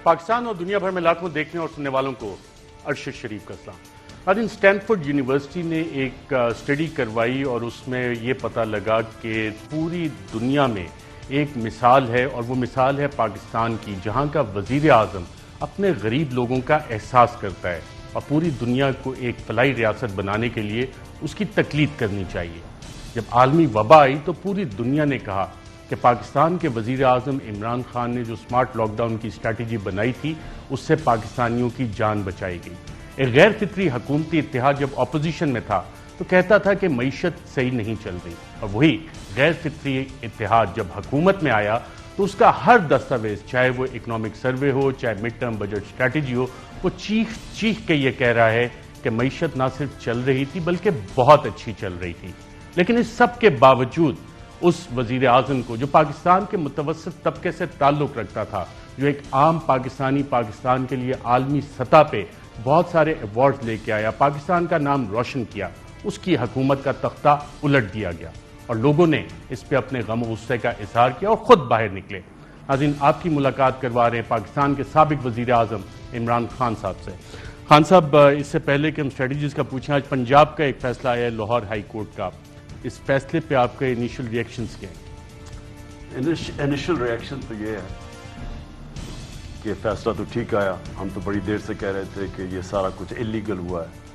پاکستان اور دنیا بھر میں لاکھوں دیکھنے اور سننے والوں کو عرش شریف کا سلام۔ آج اسٹینفورڈ یونیورسٹی نے ایک اسٹڈی کروائی اور اس میں یہ پتہ لگا کہ پوری دنیا میں ایک مثال ہے اور وہ مثال ہے پاکستان کی، جہاں کا وزیر اعظم اپنے غریب لوگوں کا احساس کرتا ہے اور پوری دنیا کو ایک فلاحی ریاست بنانے کے لیے اس کی تقلید کرنی چاہیے۔ جب عالمی وبا آئی تو پوری دنیا نے کہا کہ پاکستان کے وزیر اعظم عمران خان نے جو سمارٹ لاک ڈاؤن کی اسٹریٹجی بنائی تھی اس سے پاکستانیوں کی جان بچائی گئی۔ ایک غیر فطری حکومتی اتحاد جب اپوزیشن میں تھا تو کہتا تھا کہ معیشت صحیح نہیں چل رہی، اور وہی غیر فطری اتحاد جب حکومت میں آیا تو اس کا ہر دستاویز، چاہے وہ اکنامک سروے ہو، چاہے مڈ ٹرم بجٹ اسٹریٹجی ہو، وہ چیخ کے یہ کہہ رہا ہے کہ معیشت نہ صرف چل رہی تھی بلکہ بہت اچھی چل رہی تھی۔ لیکن اس سب کے باوجود اس وزیر اعظم کو، جو پاکستان کے متوسط طبقے سے تعلق رکھتا تھا، جو ایک عام پاکستانی پاکستان کے لیے عالمی سطح پہ بہت سارے ایوارڈز لے کے آیا، پاکستان کا نام روشن کیا، اس کی حکومت کا تختہ الٹ دیا گیا اور لوگوں نے اس پہ اپنے غم و غصے کا اظہار کیا اور خود باہر نکلے۔ ناظرین، آپ کی ملاقات کروا رہے ہیں پاکستان کے سابق وزیر اعظم عمران خان صاحب سے۔ خان صاحب، اس سے پہلے کہ ہم اسٹریٹجیز کا پوچھیں، آج پنجاب کا ایک فیصلہ آیا ہے لاہور ہائی کورٹ کا، اس فیصلے پہ آپ کے انیشل ریئیکشنز کیا ہیں؟ انیشل ریئیکشن تو یہ ہے کہ فیصلہ تو ٹھیک آیا۔ ہم تو بڑی دیر سے کہہ رہے تھے کہ یہ سارا کچھ اللیگل ہوا ہے،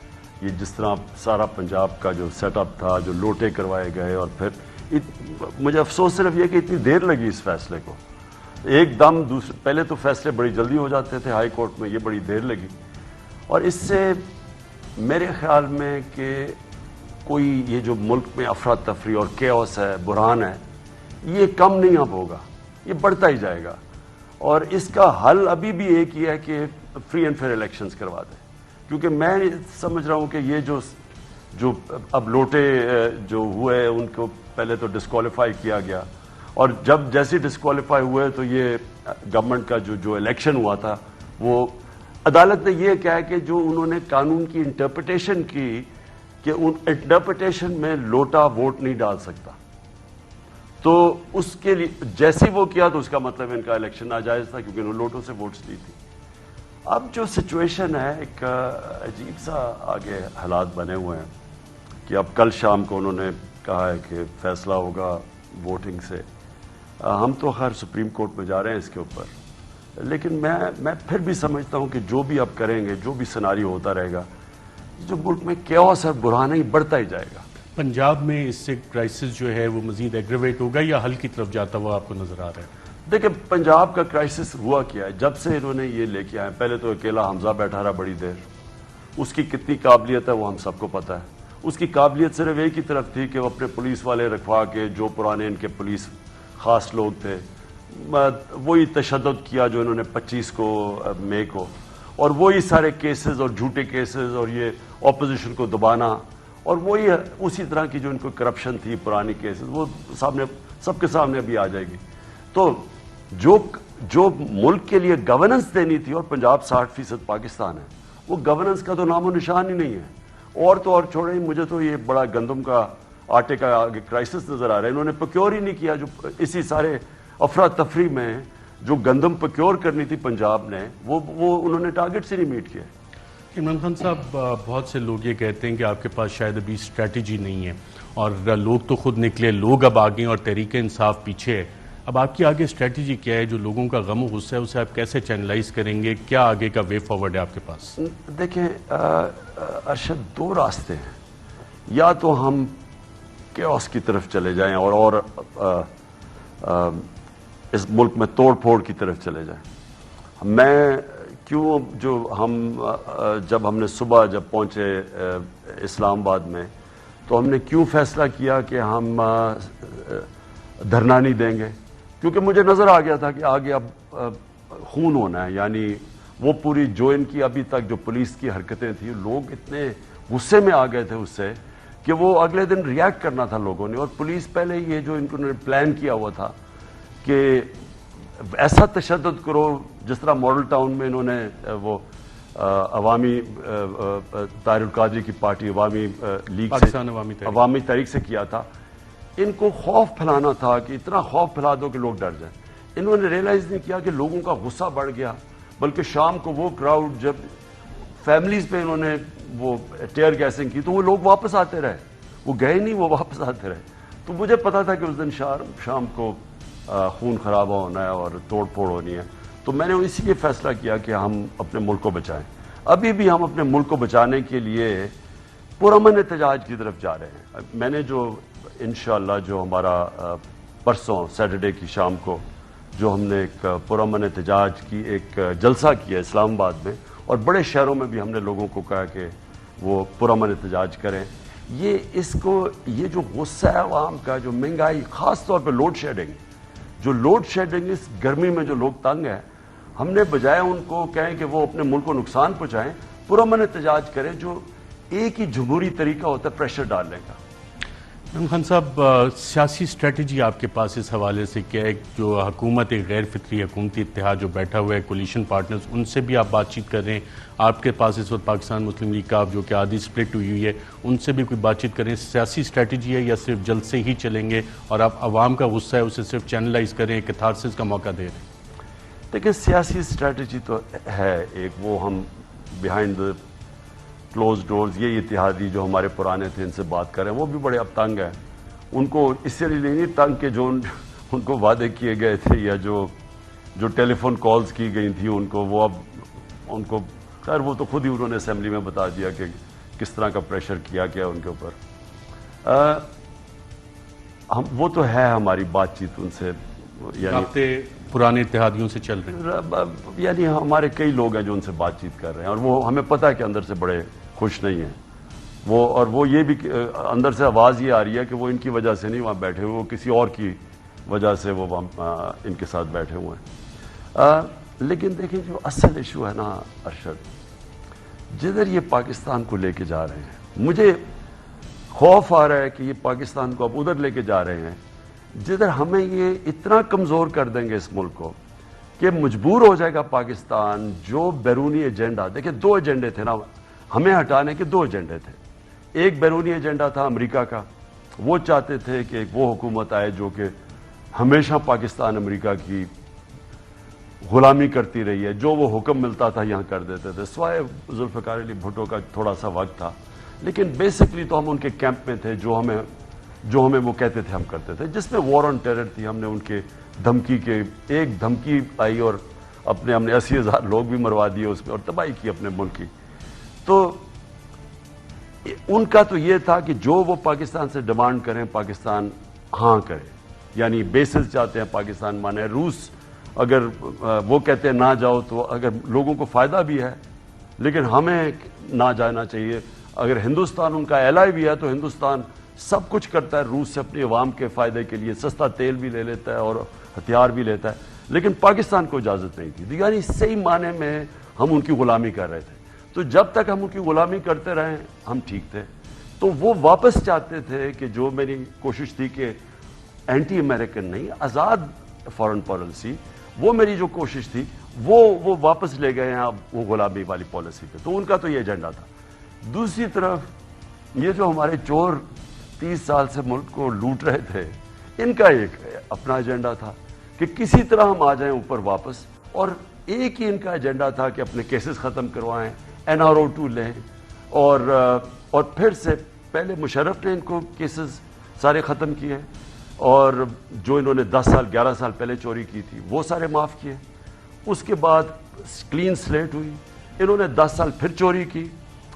یہ جس طرح سارا پنجاب کا جو سیٹ اپ تھا، جو لوٹے کروائے گئے، اور پھر مجھے افسوس صرف یہ کہ اتنی دیر لگی اس فیصلے کو، ایک دم پہلے تو فیصلے بڑی جلدی ہو جاتے تھے ہائی کورٹ میں، یہ بڑی دیر لگی، اور اس سے میرے خیال میں کہ کوئی یہ جو ملک میں افراتفری اور کیوس ہے، بحران ہے، یہ کم نہیں اب ہوگا، یہ بڑھتا ہی جائے گا، اور اس کا حل ابھی بھی ایک ہی ہے کہ فری اینڈ فیئر الیکشنز کروا دیں، کیونکہ میں سمجھ رہا ہوں کہ یہ جو اب لوٹے جو ہوئے ان کو پہلے تو ڈسکوالیفائی کیا گیا، اور جب جیسے ڈسکوالیفائی ہوئے تو یہ گورنمنٹ کا جو الیکشن ہوا تھا، وہ عدالت نے یہ کہا کہ جو انہوں نے قانون کی انٹرپریٹیشن کی کہ ان انٹرپریٹیشن میں لوٹا ووٹ نہیں ڈال سکتا، تو اس کے لیے جیسے وہ کیا تو اس کا مطلب ان کا الیکشن ناجائز تھا، کیونکہ انہوں نے لوٹوں سے ووٹس لی تھی۔ اب جو سچویشن ہے، ایک عجیب سا آگے حالات بنے ہوئے ہیں کہ اب کل شام کو انہوں نے کہا ہے کہ فیصلہ ہوگا ووٹنگ سے۔ ہم تو خیر سپریم کورٹ میں جا رہے ہیں اس کے اوپر، لیکن میں پھر بھی سمجھتا ہوں کہ جو بھی اب کریں گے، جو بھی سیناریو ہوتا رہے گا، جو ملک میں کیوس اور بحران ہی بڑھتا ہی جائے گا۔ پنجاب میں اس سے کرائسس جو ہے وہ مزید ایگریویٹ ہوگا یا حل کی طرف جاتا ہوا آپ کو نظر آ رہا ہے؟ دیکھیں، پنجاب کا کرائسس ہوا کیا ہے، جب سے انہوں نے یہ لے کے آئے، پہلے تو اکیلا حمزہ بیٹھا رہا بڑی دیر، اس کی کتنی قابلیت ہے وہ ہم سب کو پتہ ہے۔ اس کی قابلیت صرف ایک ہی طرف تھی کہ وہ اپنے پولیس والے رکھوا کے، جو پرانے ان کے پولیس خاص لوگ تھے، وہی تشدد کیا جو انہوں نے 25 کو مئی کو، اور وہی سارے کیسز اور جھوٹے کیسز اور یہ اپوزیشن کو دبانا، اور وہی اسی طرح کی جو ان کو کرپشن تھی پرانی کیسز، وہ سامنے سب کے سامنے ابھی آ جائے گی۔ تو جو ملک کے لیے گورننس دینی تھی، اور پنجاب 60% پاکستان ہے، وہ گورننس کا تو نام و نشان ہی نہیں ہے۔ اور چھوڑیں، مجھے تو یہ بڑا گندم کا آٹے کا آگے کرائسس نظر آ رہا ہے۔ انہوں نے پروکیور ہی نہیں کیا، جو اسی سارے افراتفری میں جو گندم پروکیور کرنی تھی پنجاب نے، وہ انہوں نے ٹارگٹ سے نہیں میٹ کیا۔ عمران خان صاحب، بہت سے لوگ یہ کہتے ہیں کہ آپ کے پاس شاید ابھی اسٹریٹجی نہیں ہے، اور لوگ تو خود نکلے، لوگ اب آگے اور تحریک انصاف پیچھے ہے۔ اب آپ کی آگے اسٹریٹجی کیا ہے؟ جو لوگوں کا غم و غصہ ہے اسے آپ کیسے چینلائز کریں گے؟ کیا آگے کا وے فارورڈ ہے آپ کے پاس؟ دیکھیں ارشد، دو راستے ہیں، یا تو ہم کیوس کی طرف چلے جائیں اور اس ملک میں توڑ پھوڑ کی طرف چلے جائیں۔ میں کیوں جب ہم نے صبح جب پہنچے اسلام آباد میں، تو ہم نے کیوں فیصلہ کیا کہ ہم دھرنا نہیں دیں گے؟ کیونکہ مجھے نظر آ گیا تھا کہ آگے اب خون ہونا ہے، یعنی وہ پوری جو ان کی ابھی تک جو پولیس کی حرکتیں تھیں، لوگ اتنے غصے میں آ گئے تھے اس سے کہ وہ اگلے دن ریاکٹ کرنا تھا لوگوں نے، اور پولیس پہلے یہ جو انہوں نے پلان کیا ہوا تھا کہ ایسا تشدد کرو، جس طرح ماڈل ٹاؤن میں انہوں نے وہ عوامی طاہر القادری کی پارٹی عوامی لیگ سے، عوامی تحریک سے کیا تھا، ان کو خوف پھیلانا تھا کہ اتنا خوف پھیلا دو کہ لوگ ڈر جائیں۔ انہوں نے ریئلائز نہیں کیا کہ لوگوں کا غصہ بڑھ گیا، بلکہ شام کو وہ کراؤڈ جب فیملیز پہ انہوں نے وہ ٹیئر گیسنگ کی تو وہ لوگ واپس آتے رہے, وہ گئے نہیں, وہ واپس آتے رہے. تو مجھے پتا تھا کہ اس دن شام کو خون خرابہ ہونا ہے اور توڑ پھوڑ ہونی ہے, تو میں نے اسی لیے فیصلہ کیا کہ ہم اپنے ملک کو بچائیں. ابھی بھی ہم اپنے ملک کو بچانے کے لیے پرامن احتجاج کی طرف جا رہے ہیں. میں نے جو انشاءاللہ جو ہمارا پرسوں سیٹرڈے کی شام کو جو ہم نے ایک پرامن احتجاج کی ایک جلسہ کیا اسلام آباد میں, اور بڑے شہروں میں بھی ہم نے لوگوں کو کہا کہ وہ پرامن احتجاج کریں. یہ جو غصہ ہے عوام کا, جو مہنگائی, خاص طور پہ لوڈ شیڈنگ اس گرمی میں جو لوگ تنگ ہیں, ہم نے بجائے ان کو کہیں کہ وہ اپنے ملک کو نقصان پہنچائیں, پرامن احتجاج کریں جو ایک ہی جمہوری طریقہ ہوتا ہے پریشر ڈالنے کا. عمران خان صاحب, سیاسی اسٹریٹجی آپ کے پاس اس حوالے سے کیا ہے؟ جو حکومت ایک غیر فطری حکومتی اتحاد جو بیٹھا ہوا ہے, کولیشن پارٹنرز, ان سے بھی آپ بات چیت کر رہے ہیں؟ آپ کے پاس اس وقت پاکستان مسلم لیگ کا جو کہ آدھی سپلٹ ہوئی ہے, ان سے بھی کوئی بات چیت کریں؟ سیاسی اسٹریٹجی ہے یا صرف جلسے ہی چلیں گے اور آپ عوام کا غصہ ہے اسے صرف چینلائز کریں, کیتھارسس کا موقع دے رہے ہیں؟ دیکھیں, سیاسی اسٹریٹجی تو ہے ایک, وہ ہم بیہائنڈ دا کلوز ڈورز یہ اتحادی جو ہمارے پرانے تھے ان سے بات کریں, وہ بھی بڑے اب تنگ ہیں. ان کو اس سے نہیں تنگ کہ جو ان کو وعدے کیے گئے تھے یا جو ٹیلی فون کالز کی گئی تھیں ان کو, وہ اب ان کو خیر وہ تو خود ہی انہوں نے اسمبلی میں بتا دیا کہ کس طرح کا پریشر کیا گیا ان کے اوپر. وہ تو ہے ہماری بات چیت ان سے, یعنی پرانے اتحادیوں سے چل رہے ہیں, یعنی ہمارے کئی لوگ ہیں جو ان سے بات چیت کر رہے ہیں, اور وہ ہمیں پتہ ہے کہ اندر سے بڑے خوش نہیں ہیں وہ, اور وہ یہ بھی اندر سے آواز یہ آ رہی ہے کہ وہ ان کی وجہ سے نہیں وہاں بیٹھے ہوئے, وہ کسی اور کی وجہ سے وہ ان کے ساتھ بیٹھے ہوئے ہیں. لیکن دیکھیں جو اصل ایشو ہے نا ارشد, جدھر یہ پاکستان کو لے کے جا رہے ہیں, مجھے خوف آ رہا ہے کہ یہ پاکستان کو اب ادھر لے کے جا رہے ہیں جدھر ہمیں یہ اتنا کمزور کر دیں گے اس ملک کو کہ مجبور ہو جائے گا پاکستان جو بیرونی ایجنڈا, دیکھیں دو ایجنڈے تھے نا ہمیں ہٹانے کے, دو ایجنڈے تھے. ایک بیرونی ایجنڈا تھا امریکہ کا, وہ چاہتے تھے کہ ایک وہ حکومت آئے جو کہ ہمیشہ پاکستان امریکہ کی غلامی کرتی رہی ہے, جو وہ حکم ملتا تھا یہاں کر دیتے تھے, سوائے ذوالفقار علی بھٹو کا تھوڑا سا وقت تھا. لیکن بیسکلی تو ہم ان کے کیمپ میں تھے, جو ہمیں وہ کہتے تھے ہم کرتے تھے, جس میں وار آن ٹیرر تھی. ہم نے ان کے دھمکی کے ایک دھمکی آئی اور ہم نے 80,000 لوگ بھی مروا دیے اس میں اور تباہی کی اپنے ملک کی. تو ان کا تو یہ تھا کہ جو وہ پاکستان سے ڈیمانڈ کریں پاکستان ہاں کرے, یعنی بیسز چاہتے ہیں پاکستان مانے. روس اگر وہ کہتے ہیں نہ جاؤ تو اگر لوگوں کو فائدہ بھی ہے لیکن ہمیں نہ جانا چاہیے. اگر ہندوستان ان کا ایلائی بھی ہے تو ہندوستان سب کچھ کرتا ہے روس سے اپنے عوام کے فائدے کے لیے, سستا تیل بھی لے لیتا ہے اور ہتھیار بھی لیتا ہے, لیکن پاکستان کو اجازت نہیں تھی. یعنی صحیح معنی میں ہم ان کی غلامی کر رہے تھے. تو جب تک ہم ان کی غلامی کرتے رہے ہم ٹھیک تھے. تو وہ واپس چاہتے تھے کہ جو میری کوشش تھی کہ اینٹی امریکن نہیں, آزاد فارن پالیسی, وہ میری جو کوشش تھی وہ واپس لے گئے ہیں اب وہ غلامی والی پالیسی پہ. تو ان کا تو یہ ایجنڈا تھا. دوسری طرف یہ جو ہمارے چور 30 سال سے ملک کو لوٹ رہے تھے, ان کا ایک اپنا ایجنڈا تھا کہ کسی طرح ہم آ جائیں اوپر واپس, اور ایک ہی ان کا ایجنڈا تھا کہ اپنے کیسز ختم کروائیں, NRO2 لیں, اور پھر سے پہلے مشرف نے ان کو کیسز سارے ختم کیے, اور جو انہوں نے 10 سال 11 سال پہلے چوری کی تھی وہ سارے معاف کیے. اس کے بعد کلین سلیٹ ہوئی, انہوں نے 10 سال پھر چوری کی.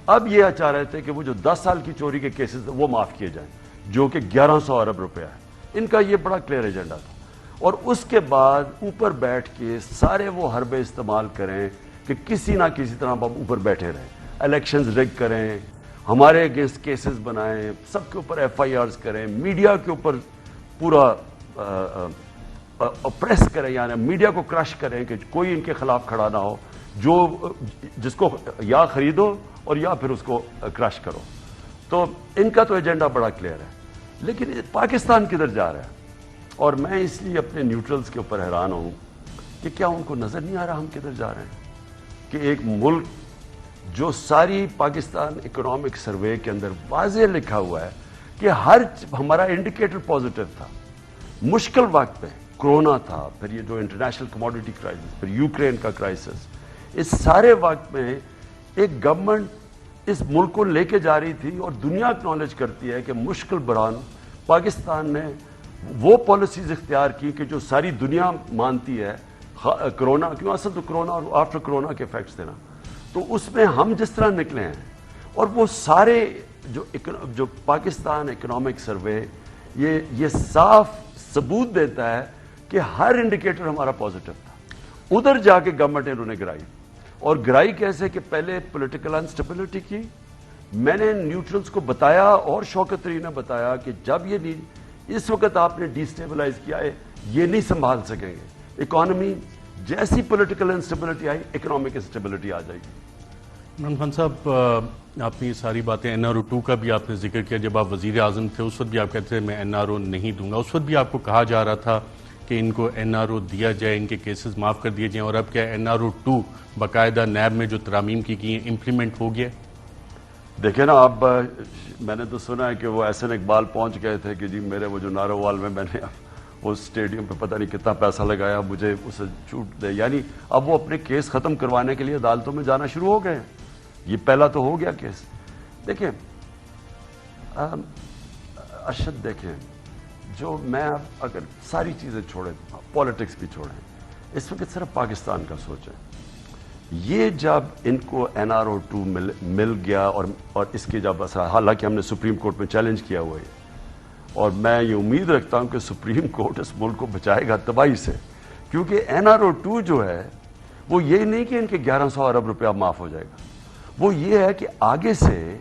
اب یہ چاہ رہے تھے کہ وہ جو 10 سال کی چوری کے کیسز وہ معاف کیے جائیں, جو کہ 1100 ارب روپیہ ہے. ان کا یہ بڑا کلیئر ایجنڈا تھا. اور اس کے بعد اوپر بیٹھ کے سارے وہ حربے استعمال کریں کہ کسی نہ کسی طرح ہم اوپر بیٹھے رہیں, الیکشنز ریگ کریں, ہمارے اگینسٹ کیسز بنائیں, سب کے اوپر FIRs کریں, میڈیا کے اوپر پورا پریس کریں, یعنی میڈیا کو کرش کریں کہ کوئی ان کے خلاف کھڑا نہ ہو, جس کو یا خریدو اور یا پھر اس کو کرش کرو. تو ان کا تو ایجنڈا بڑا کلیئر ہے. لیکن پاکستان کدھر جا رہا ہے, اور میں اس لیے اپنے نیوٹرلز کے اوپر حیران ہوں کہ کیا ان کو نظر نہیں آ رہا ہم کدھر جا رہے ہیں, کہ ایک ملک جو ساری پاکستان اکنامک سروے کے اندر واضح لکھا ہوا ہے کہ ہمارا انڈیکیٹر پازیٹیو تھا. مشکل وقت پہ کرونا تھا, پھر یہ جو انٹرنیشنل کموڈیٹی کرائسس, پھر یوکرین کا کرائسس, اس سارے وقت میں ایک گورنمنٹ اس ملک کو لے کے جا رہی تھی اور دنیا اکنالج کرتی ہے کہ مشکل بران پاکستان نے وہ پالیسیز اختیار کی کہ جو ساری دنیا مانتی ہے. کرونا کیوں اصل تو کرونا اور آفٹر کرونا کے ایفیکٹس تھے نا, تو اس میں ہم جس طرح نکلے ہیں اور وہ سارے جو پاکستان اکنامک سروے یہ صاف ثبوت دیتا ہے کہ ہر انڈیکیٹر ہمارا پازیٹیو تھا. ادھر جا کے گورنمنٹ نے انہوں نے گرائی, اور گرائی کیسے کہ پہلے پولیٹیکل انسٹیبلٹی کی. میں نے نیوٹرلز کو بتایا اور شوکت طری نے بتایا کہ جب یہ اس وقت آپ نے ڈی اسٹیبلائز کیا ہے, یہ نہیں سنبھال سکیں گے اکانومی. جیسی پولیٹیکل انسٹیبلٹی آئی اکنامک انسٹیبلٹی آ جائے گی. عمران خان صاحب, آپ نے یہ ساری باتیں NRO-2 کا بھی آپ نے ذکر کیا. جب آپ وزیر اعظم تھے اس وقت بھی آپ کہتے تھے میں NRO نہیں دوں گا. اس وقت بھی آپ کو کہا جا رہا تھا کہ ان کو NRO دیا جائے, ان کے کیسز معاف کر دیے جائیں, اور اب کیا NRO-2 باقاعدہ نیب میں جو ترامیم کی گئی ہیں امپلیمنٹ ہو گیا؟ دیکھیں نا, اب میں نے تو سنا ہے کہ وہ احسن اقبال پہنچ گئے تھے کہ جی میرے وہ جو نارووال میں نے اس اسٹیڈیم پہ پتہ نہیں کتنا پیسہ لگایا, مجھے اسے چھوٹ دے. یعنی اب وہ اپنے کیس ختم کروانے کے لیے عدالتوں میں جانا شروع ہو گئے ہیں. یہ پہلا تو ہو گیا کیس. دیکھیں ارشد, دیکھیں جو میں اگر ساری چیزیں چھوڑیں, پالیٹکس بھی چھوڑیں, اس وقت صرف پاکستان کا سوچیں. یہ جب ان کو NRO-2 مل گیا اور اس کے جب حالانکہ ہم نے سپریم کورٹ میں چیلنج کیا ہوا ہے, اور میں یہ امید رکھتا ہوں کہ سپریم کورٹ اس ملک کو بچائے گا تباہی سے, کیونکہ NRO-2 جو ہے وہ یہ نہیں کہ ان کے 1100 ارب روپیہ معاف ہو جائے گا. وہ یہ ہے کہ آگے سے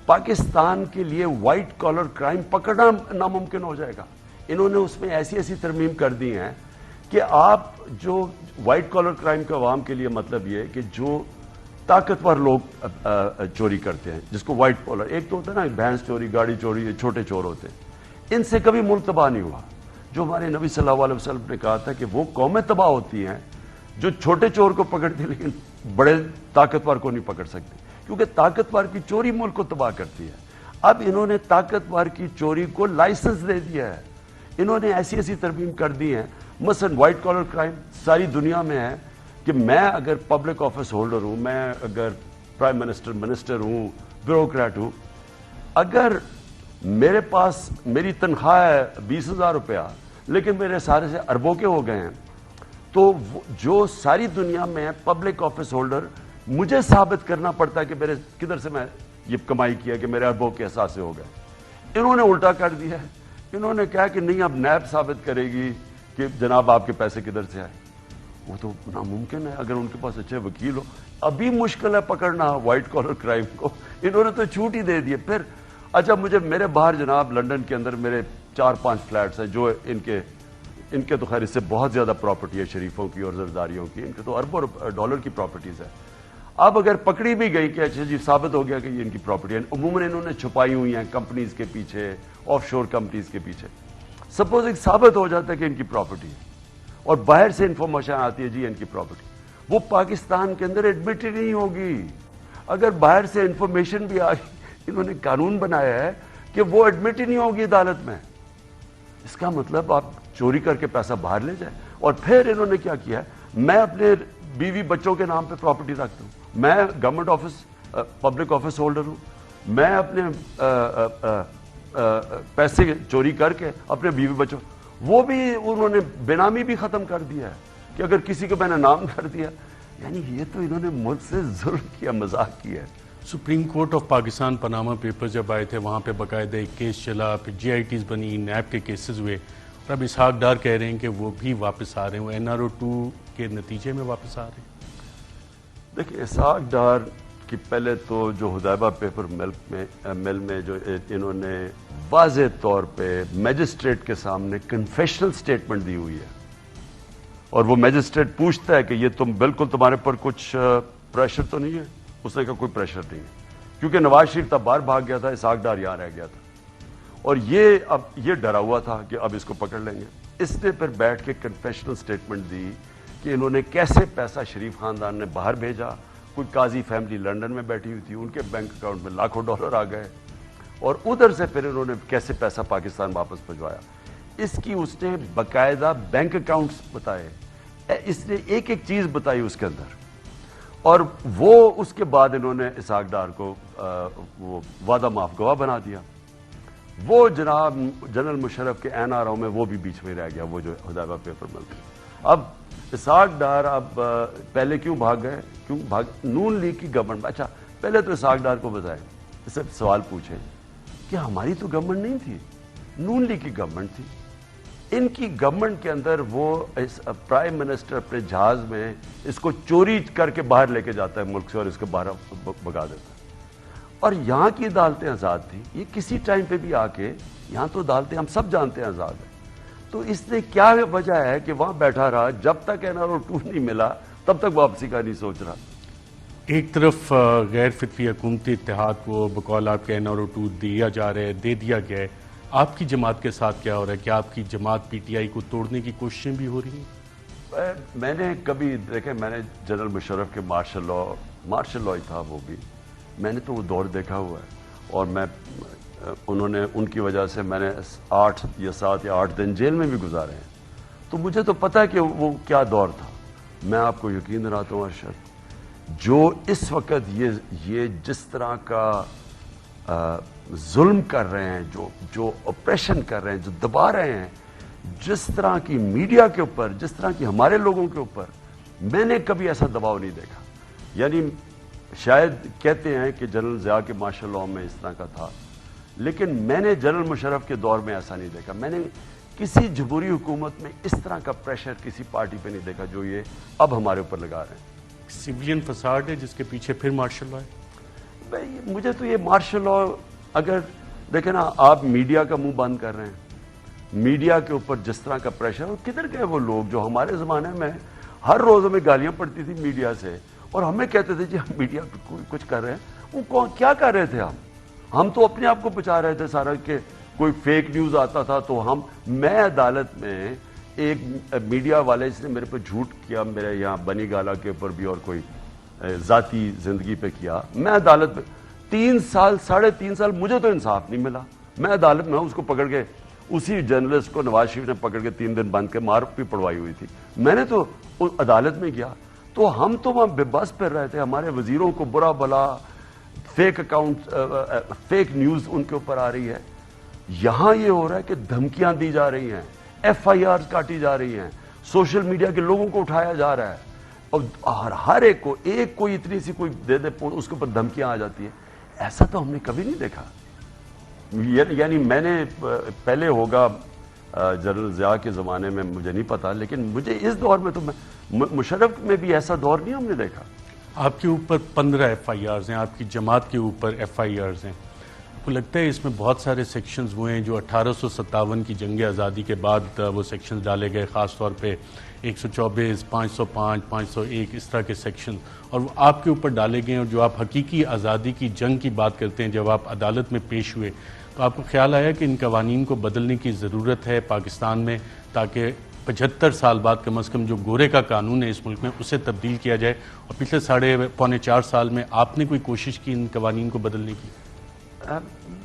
پاکستان کے لیے وائٹ کالر کرائم پکڑنا ناممکن ہو جائے گا. انہوں نے اس میں ایسی ترمیم کر دی ہیں کہ آپ جو وائٹ کالر کرائم کے عوام کے لیے مطلب یہ ہے کہ جو طاقتور لوگ چوری کرتے ہیں, جس کو وائٹ کالر, ایک تو ہوتا ہے نا بھینس چوری, گاڑی چوری, یہ چھوٹے چور ہوتے ہیں, ان سے کبھی ملک تباہ نہیں ہوا. جو ہمارے نبی صلی اللہ علیہ وسلم نے کہا تھا کہ وہ قومیں تباہ ہوتی ہیں جو چھوٹے چور کو پکڑتی ہیں لیکن بڑے طاقتور کو نہیں پکڑ سکتی, کیونکہ طاقتور کی چوری ملک کو تباہ کرتی ہے. اب انہوں نے طاقتور کی چوری کو لائسنس دے دیا ہے. انہوں نے ایسی ترمیم کر دی ہیں. مثلا وائٹ کالر کرائم ساری دنیا میں ہے کہ میں اگر پبلک آفس ہولڈر ہوں, میں اگر پرائم منسٹر ہوں, بیوروکریٹ ہوں, اگر میرے پاس میری تنخواہ ہے 20,000 روپیہ لیکن میرے سارے سے اربوں کے ہو گئے ہیں, تو جو ساری دنیا میں ہے پبلک آفس ہولڈر, مجھے ثابت کرنا پڑتا ہے کہ میرے کدھر سے میں یہ کمائی کیا کہ میرے اربوں کے احساس سے ہو گئے. انہوں نے الٹا کر دیا ہے. انہوں نے کہا کہ نہیں, اب نیب ثابت کرے گی کہ جناب آپ کے پیسے کدھر سے آئے. وہ تو ناممکن ہے اگر ان کے پاس اچھے وکیل ہو. ابھی مشکل ہے پکڑنا وائٹ کالر کرائم کو, انہوں نے تو چھوٹ ہی دے دی. پھر اچھا, مجھے میرے باہر جناب لنڈن کے اندر میرے 4-5 فلیٹس ہیں جو ان کے تو خیر اس سے بہت زیادہ پراپرٹی ہے شریفوں کی اور زرداریوں کی, ان کے تو اربوں ڈالر کی پراپرٹیز ہے. اب اگر پکڑی بھی گئی کہ اچھا جی ثابت ہو گیا کہ یہ ان کی پراپرٹی ہے, عموماً انہوں نے چھپائی ہوئی ہیں کمپنیز کے پیچھے, آف شور کمپنیز کے پیچھے. سپوز ایک ثابت ہو جاتا ہے کہ ان کی پراپرٹی ہے اور باہر سے انفارمیشن آتی ہے جی ان کی پراپرٹی, وہ پاکستان کے اندر ایڈمٹ ہی نہیں ہوگی. اگر باہر سے انفارمیشن بھی آ گئی, انہوں نے قانون بنایا ہے کہ وہ ایڈمٹ ہی نہیں ہوگی عدالت میں. اس کا مطلب آپ چوری کر کے پیسہ باہر لے جائیں. اور پھر انہوں نے کیا کیا ہے, میں اپنے بیوی بچوں کے نام پہ پراپرٹی رکھتا ہوں, میں government office public office holder ہوں, میں اپنے پیسے چوری کر کے اپنے بیوی بچوں, وہ بھی انہوں نے بینامی بھی ختم کر دیا ہے کہ اگر کسی کو میں نے نام کر دیا. یعنی یہ تو انہوں نے ملک سے ظلم کیا, مذاق کیا ہے. Supreme court of Pakistan Panama paper جب آئے تھے وہاں پہ باقاعدہ ایک کیس چلا, پھر GITs بنی, نیب کے کیسز ہوئے, اور اب اسحاق ڈار کہہ رہے ہیں کہ وہ بھی واپس آ رہے ہیں, وہ NRO-2 کے نتیجے میں واپس آ رہے ہیں. دیکھیں اسحاق ڈار کی پہلے تو جو حدیبہ پیپر مل میں جو انہوں نے واضح طور پہ میجسٹریٹ کے سامنے کنفیشنل سٹیٹمنٹ دی ہوئی ہے, اور وہ میجسٹریٹ پوچھتا ہے کہ یہ تم بالکل تمہارے پر کچھ پریشر تو نہیں ہے. اس نے کہا کوئی پریشر نہیں ہے, کیونکہ نواز شریف تب باہر بھاگ گیا تھا, اسحاق ڈار یہاں رہ گیا تھا, اور یہ ڈرا ہوا تھا کہ اب اس کو پکڑ لیں گے. اس نے پھر بیٹھ کے کنفیشنل سٹیٹمنٹ دی کہ انہوں نے کیسے پیسہ شریف خاندان نے باہر بھیجا. کوئی قاضی فیملی لنڈن میں بیٹھی ہوئی تھی, ان کے بینک اکاؤنٹ میں لاکھوں ڈالر آ گئے, اور ادھر سے پھر انہوں نے کیسے پیسہ پاکستان واپس بھجوایا. اس کی اس نے باقاعدہ بینک اکاؤنٹس بتائے, اس نے ایک چیز بتائی اس کے اندر. اور وہ اس کے بعد انہوں نے اسحاق ڈار کو وہ وعدہ معاف گواہ بنا دیا. وہ جناب جنرل مشرف کے این آر او میں وہ بھی بیچ میں رہ گیا, وہ جو حدیبیہ پیپر مل گئی. اب اسحاق ڈار اب پہلے کیوں بھاگ گئے, نون لیگ کی گورنمنٹ. اچھا پہلے تو اسحاق ڈار کو بتائیں, اس سے سوال پوچھیں کہ ہماری تو گورنمنٹ نہیں تھی, نون لیگ کی گورنمنٹ تھی. ان کی گورنمنٹ کے اندر وہ پرائم منسٹر اپنے جہاز میں اس کو چوری کر کے باہر لے کے جاتا ہے ملک سے اور اس کو باہر بھگا دیتا ہے. اور یہاں کی عدالتیں آزاد تھیں. یہ کسی ٹائم پہ بھی آ کے, یہاں تو عدالتیں ہم سب جانتے ہیں آزاد ہیں, تو اس نے کیا وجہ ہے کہ وہاں بیٹھا رہا جب تک NRO2 نہیں ملا تب تک واپسی کا نہیں سوچ رہا. ایک طرف غیر فطری حکومتی اتحاد کو بقول آپ کے NRO2 دیا جا رہا ہے, دے دیا گیا ہے. آپ کی جماعت کے ساتھ کیا ہو رہا ہے؟ کیا آپ کی جماعت PTI کو توڑنے کی کوششیں بھی ہو رہی ہیں؟ میں نے کبھی دیکھیں, میں نے جنرل مشرف کے مارشل لا ہی تھا, وہ بھی میں نے تو وہ دور دیکھا ہوا ہے. اور میں انہوں نے ان کی وجہ سے میں نے 8 یا 7 یا 8 دن جیل میں بھی گزارے ہیں, تو مجھے تو پتہ ہے کہ وہ کیا دور تھا. میں آپ کو یقین دلاتا ہوں ارشد, جو اس وقت یہ جس طرح کا ظلم کر رہے ہیں, جو اپریشن کر رہے ہیں, جو دبا رہے ہیں, جس طرح کی میڈیا کے اوپر, جس طرح کی ہمارے لوگوں کے اوپر, میں نے کبھی ایسا دباؤ نہیں دیکھا. یعنی شاید کہتے ہیں کہ جنرل ضیاء کے مارشل لاء میں اس طرح کا تھا, لیکن میں نے جنرل مشرف کے دور میں ایسا نہیں دیکھا. میں نے کسی جمہوری حکومت میں اس طرح کا پریشر کسی پارٹی پہ نہیں دیکھا جو یہ اب ہمارے اوپر لگا رہے ہیں. سویلین فساد ہے جس کے پیچھے پھر مارشل لا ہے. مجھے تو یہ مارشل لا, اگر دیکھیں نا, آپ میڈیا کا منہ بند کر رہے ہیں, میڈیا کے اوپر جس طرح کا پریشر, کدھر گئے وہ لوگ جو ہمارے زمانے میں ہر روز ہمیں گالیاں پڑتی تھی میڈیا سے, اور ہمیں کہتے تھے جی ہم میڈیا پہ کچھ کر رہے ہیں. وہ کیا کر رہے تھے ہم تو اپنے آپ کو بچا رہے تھے سارا, کہ کوئی فیک نیوز آتا تھا تو میں عدالت میں ایک میڈیا والے جس نے میرے پہ جھوٹ کیا, میرے یہاں بنی گالا کے اوپر بھی اور کوئی ذاتی زندگی پہ کیا, میں عدالت میں 3 سال 3.5 سال مجھے تو انصاف نہیں ملا. میں عدالت میں اس کو پکڑ کے, اسی جرنلسٹ کو نواز شریف نے پکڑ کے 3 دن بند کے مار بھی پڑوائی ہوئی تھی. میں نے تو عدالت میں گیا, تو ہم تو وہاں بے بس پھر رہے تھے. ہمارے وزیروں کو برا بلا فیک اکاؤنٹ, فیک نیوز ان کے اوپر آ رہی ہے. یہاں یہ ہو رہا ہے کہ دھمکیاں دی جا رہی ہیں, FIRs کاٹی جا رہی ہیں, سوشل میڈیا کے لوگوں کو اٹھایا جا رہا ہے, اور ہر ایک کو کوئی اتنی سی کوئی دے دے اس کے اوپر دھمکیاں آ جاتی ہیں. ایسا تو ہم نے کبھی نہیں دیکھا. یعنی میں نے پہلے ہوگا جنرل ضیاء کے زمانے میں مجھے نہیں پتا, لیکن مجھے اس دور میں تو مشرف میں بھی ایسا دور نہیں ہم نے دیکھا. آپ کے اوپر 15 FIRs ہیں, آپ کی جماعت کے اوپر FIRs ہیں. آپ کو لگتا ہے اس میں بہت سارے سیکشنز ہوئے ہیں جو 1857 کی جنگ آزادی کے بعد وہ سیکشنز ڈالے گئے, خاص طور پہ 124, 505, 501 اس طرح کے سیکشن, اور وہ آپ کے اوپر ڈالے گئے ہیں. اور جو آپ حقیقی آزادی کی جنگ کی بات کرتے ہیں, جب آپ عدالت میں پیش ہوئے تو آپ کو خیال آیا کہ ان قوانین کو بدلنے کی ضرورت ہے پاکستان میں, تاکہ 75 سال بعد کم از کم جو گورے کا قانون ہے اس ملک میں اسے تبدیل کیا جائے؟ اور پچھلے 3.25 سال میں آپ نے کوئی کوشش کی ان قوانین کو بدلنے کی؟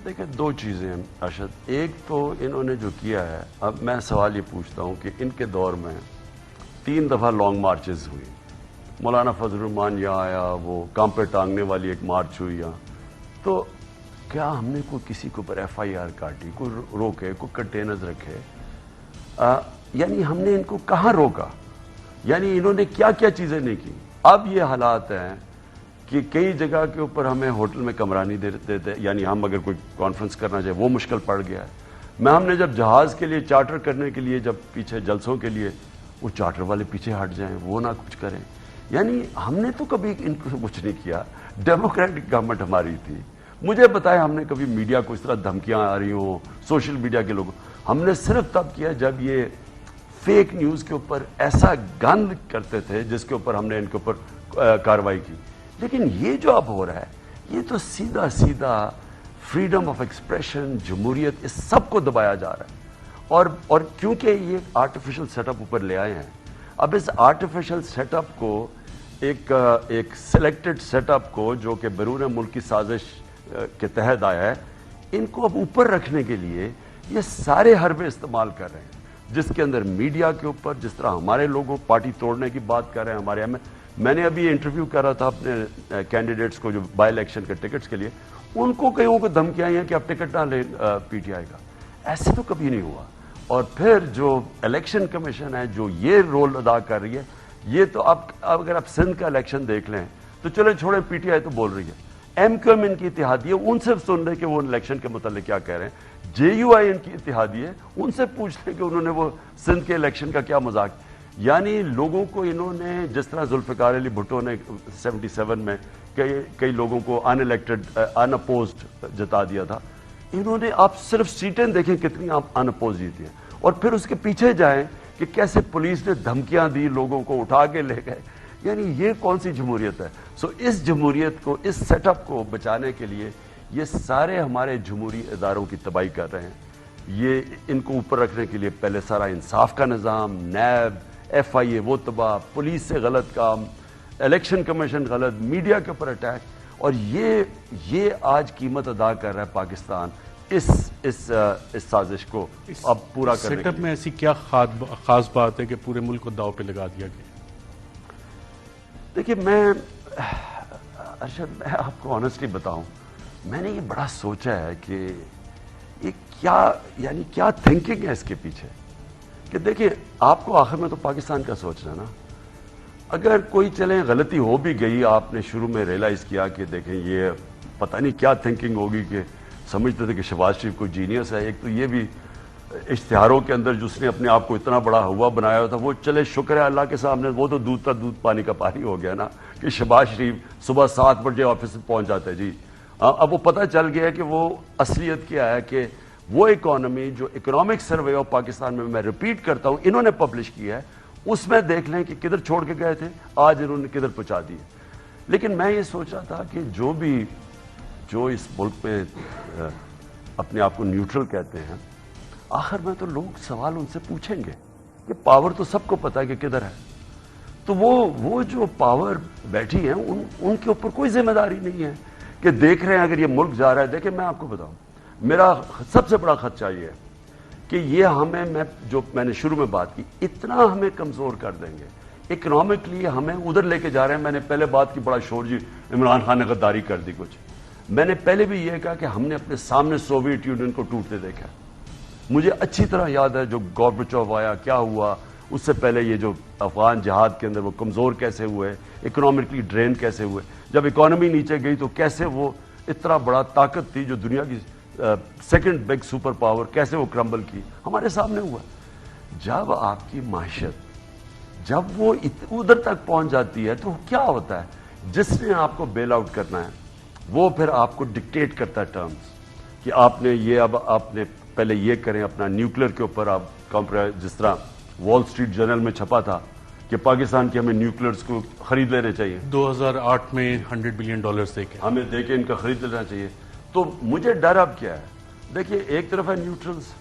دیکھیں 2 چیزیں ہیں ارشد. ایک تو انہوں نے جو کیا ہے, اب میں سوال یہ پوچھتا ہوں کہ ان کے دور میں 3 دفعہ لانگ مارچز ہوئی. مولانا فضل الرحمان یہاں آیا, وہ کام پہ ٹانگنے والی ایک مارچ ہوئی یہاں, تو کیا ہم نے کوئی کسی کے اوپر FIR کاٹی, کوئی روکے, کوئی کنٹینرز رکھے؟ یعنی ہم نے ان کو کہاں روکا؟ یعنی انہوں نے کیا کیا چیزیں نہیں کی. اب یہ حالات ہیں کہ کئی جگہ کے اوپر ہمیں ہوٹل میں کمرہ نہیں دیتے, یعنی ہم اگر کوئی کانفرنس کرنا چاہے وہ مشکل پڑ گیا ہے. ہم نے جب جہاز کے لیے چارٹر کرنے کے لیے, جب پیچھے جلسوں کے لیے, وہ چارٹر والے پیچھے ہٹ جائیں, وہ نہ کچھ کریں. یعنی ہم نے تو کبھی ان کو کچھ نہیں کیا. ڈیموکریٹک گورنمنٹ ہماری تھی. مجھے بتائیں ہم نے کبھی میڈیا کو اس طرح دھمکیاں آ رہی ہوں, سوشل میڈیا کے لوگوں, ہم نے صرف تب کیا جب یہ فیک نیوز کے اوپر ایسا گند کرتے تھے جس کے اوپر ہم نے ان کے اوپر کارروائی کی. لیکن یہ جو اب ہو رہا ہے, یہ تو سیدھا فریڈم آف ایکسپریشن, جمہوریت, اس سب کو دبایا جا رہا ہے. اور کیونکہ یہ آرٹیفیشل سیٹ اپ اوپر لے آئے ہیں, اب اس آرٹیفیشل سیٹ اپ کو ایک سلیکٹڈ سیٹ اپ کو جو کہ بیرون ملک کی سازش کے تحت آیا ہے, ان کو اب اوپر رکھنے کے لیے یہ سارے حربے استعمال کر رہے ہیں, جس کے اندر میڈیا کے اوپر, جس طرح ہمارے لوگوں پارٹی توڑنے کی بات کر رہے ہیں, ہمارے میں نے ابھی انٹرویو کر رہا تھا اپنے کینڈیڈیٹس کو جو بائی الیکشن کے ٹکٹس کے لیے، ان کو کئیوں کو دھمکیاں ہیں کہ آپ ٹکٹ نہ لیں پی ٹی آئی کا. ایسے تو کبھی نہیں ہوا. اور پھر جو الیکشن کمیشن ہے جو یہ رول ادا کر رہی ہے، یہ تو اب اگر آپ سندھ کا الیکشن دیکھ لیں تو چلیں چھوڑیں، پی ٹی آئی تو بول رہی ہے، ایم کیو ایم ان کی اتحادی ہے، ان سے سن رہے کہ وہ الیکشن کے متعلق کیا کہہ رہے ہیں. جے یو آئی ان کی اتحادی ہے، ان سے پوچھ لیں کہ انہوں نے وہ سندھ کے الیکشن کا کیا مذاق. یعنی لوگوں کو انہوں نے جس طرح ذوالفقار علی بھٹو نے 77 میں کئی لوگوں کو ان الیکٹڈ ان اپوزڈ جتا دیا تھا، انہوں نے آپ صرف سیٹیں دیکھیں کتنی آپ ان اپوز جیتی ہیں، اور پھر اس کے پیچھے جائیں کہ کیسے پولیس نے دھمکیاں دی، لوگوں کو اٹھا کے لے گئے. یعنی یہ کون سی جمہوریت ہے؟ سو اس جمہوریت کو، اس سیٹ اپ کو بچانے کے لیے یہ سارے ہمارے جمہوری اداروں کی تباہی کر رہے ہیں. یہ ان کو اوپر رکھنے کے لیے پہلے سارا انصاف کا نظام، نیب، ایف آئی اے وہ تباہ، پولیس سے غلط کام، الیکشن کمیشن غلط، میڈیا کے اوپر اٹیک، اور یہ آج قیمت ادا کر رہا ہے پاکستان اس سازش کو اب پورا کرنے سیٹ اپ میں ایسی کیا خاص بات ہے کہ پورے ملک کو داؤ پہ لگا دیا گیا؟ دیکھیے ارشد، میں آپ کو آنیسٹلی بتاؤں، میں نے یہ بڑا سوچا ہے کہ یہ کیا تھنکنگ ہے اس کے پیچھے. کہ دیکھیں آپ کو آخر میں تو پاکستان کا سوچنا ہے نا. اگر کوئی چلیں غلطی ہو بھی گئی، آپ نے شروع میں ریئلائز کیا کہ دیکھیں یہ پتہ نہیں کیا تھنکنگ ہوگی کہ سمجھتے تھے کہ شہباز شریف کوئی جینیس ہے. ایک تو یہ بھی اشتہاروں کے اندر جس نے اپنے آپ کو اتنا بڑا ہوا بنایا ہوا تھا، وہ چلے شکر ہے اللہ کے سامنے، وہ تو دودھ کا دودھ پانی کا پانی ہو گیا نا، کہ شہباز شریف صبح 7 بجے آفس میں پہنچ جاتے. جی اب وہ پتہ چل گیا ہے کہ وہ اصلیت کیا ہے، کہ وہ اکانومی جو اکنامک سروے آف پاکستان میں ریپیٹ کرتا ہوں انہوں نے پبلش کیا ہے، اس میں دیکھ لیں کہ کدھر چھوڑ کے گئے تھے، آج انہوں نے کدھر پہنچا دی. لیکن میں یہ سوچ رہا تھا کہ جو اس ملک میں اپنے آپ کو نیوٹرل کہتے ہیں، آخر میں تو لوگ سوال ان سے پوچھیں گے کہ پاور تو سب کو پتا ہے کہ کدھر ہے. تو وہ جو پاور بیٹھی ہیں ان کے اوپر کوئی ذمہ داری نہیں ہے کہ دیکھ رہے ہیں اگر یہ ملک جا رہا ہے. دیکھیں میں آپ کو بتاؤں، میرا سب سے بڑا خدشہ یہ ہے کہ یہ میں نے شروع میں بات کی، اتنا ہمیں کمزور کر دیں گے اکنامکلی، ہمیں ادھر لے کے جا رہے ہیں. میں نے پہلے بات کی بڑا شور، جی عمران خان نے غداری کر دی کچھ. میں نے پہلے بھی یہ کہا کہ ہم نے اپنے سامنے سوویت یونین کو ٹوٹتے دیکھا. مجھے اچھی طرح یاد ہے جو گورباچوف آیا کیا ہوا، اس سے پہلے یہ جو افغان جہاد کے اندر وہ کمزور کیسے ہوئے، اکنامکلی ڈرین کیسے ہوئے، جب اکانومی نیچے گئی تو کیسے وہ اتنا بڑا طاقت تھی جو دنیا کی سیکنڈ بگ سپر پاور، کیسے وہ کرمبل کی، ہمارے سامنے ہوا. جب آپ کی معیشت جب وہ ادھر تک پہنچ جاتی ہے تو کیا ہوتا ہے؟ جس نے آپ کو بیل آؤٹ کرنا ہے وہ پھر آپ کو ڈکٹیٹ کرتا ہے ٹرمز کہ آپ نے یہ، اب آپ نے پہلے یہ کریں، اپنا نیوکلیر کے اوپر آپ جس طرح وال سٹریٹ جرنل میں چھپا تھا کہ پاکستان کے ہمیں نیوکلئرز کو خرید لینے چاہیے 2008 میں $100 بلین دے کے، ہمیں دے کے ان کا خرید لینا چاہیے. تو مجھے ڈر اب کیا ہے؟ دیکھیے ایک طرف ہے نیوٹرلز،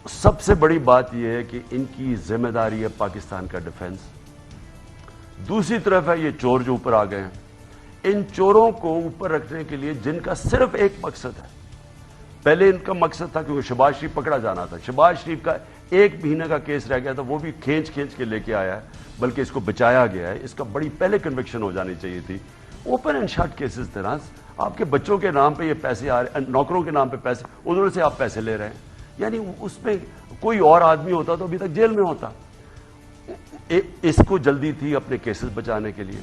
سب سے بڑی بات یہ ہے کہ ان کی ذمہ داری ہے پاکستان کا ڈیفنس. دوسری طرف ہے یہ چور جو اوپر آ گئے ہیں. ان چوروں کو اوپر رکھنے کے لیے جن کا صرف ایک مقصد ہے، پہلے ان کا مقصد تھا کہ شہباز شریف پکڑا جانا تھا. شہباز شریف کا 1 مہینے کا کیس رہ گیا تھا، وہ بھی کھینچ کے لے کے آیا ہے، بلکہ اس کو بچایا گیا ہے. اس کا بڑی پہلے کنوکشن ہو جانی چاہیے تھی. اوپن اینڈ شٹ کیسز طرح آپ کے بچوں کے نام پہ یہ پیسے آ رہے ہیں، نوکروں کے نام پہ پیسے، ادھر سے آپ پیسے لے رہے ہیں. یعنی اس میں کوئی اور آدمی ہوتا تو ابھی تک جیل میں ہوتا. اس کو جلدی تھی اپنے کیسز بچانے کے لیے،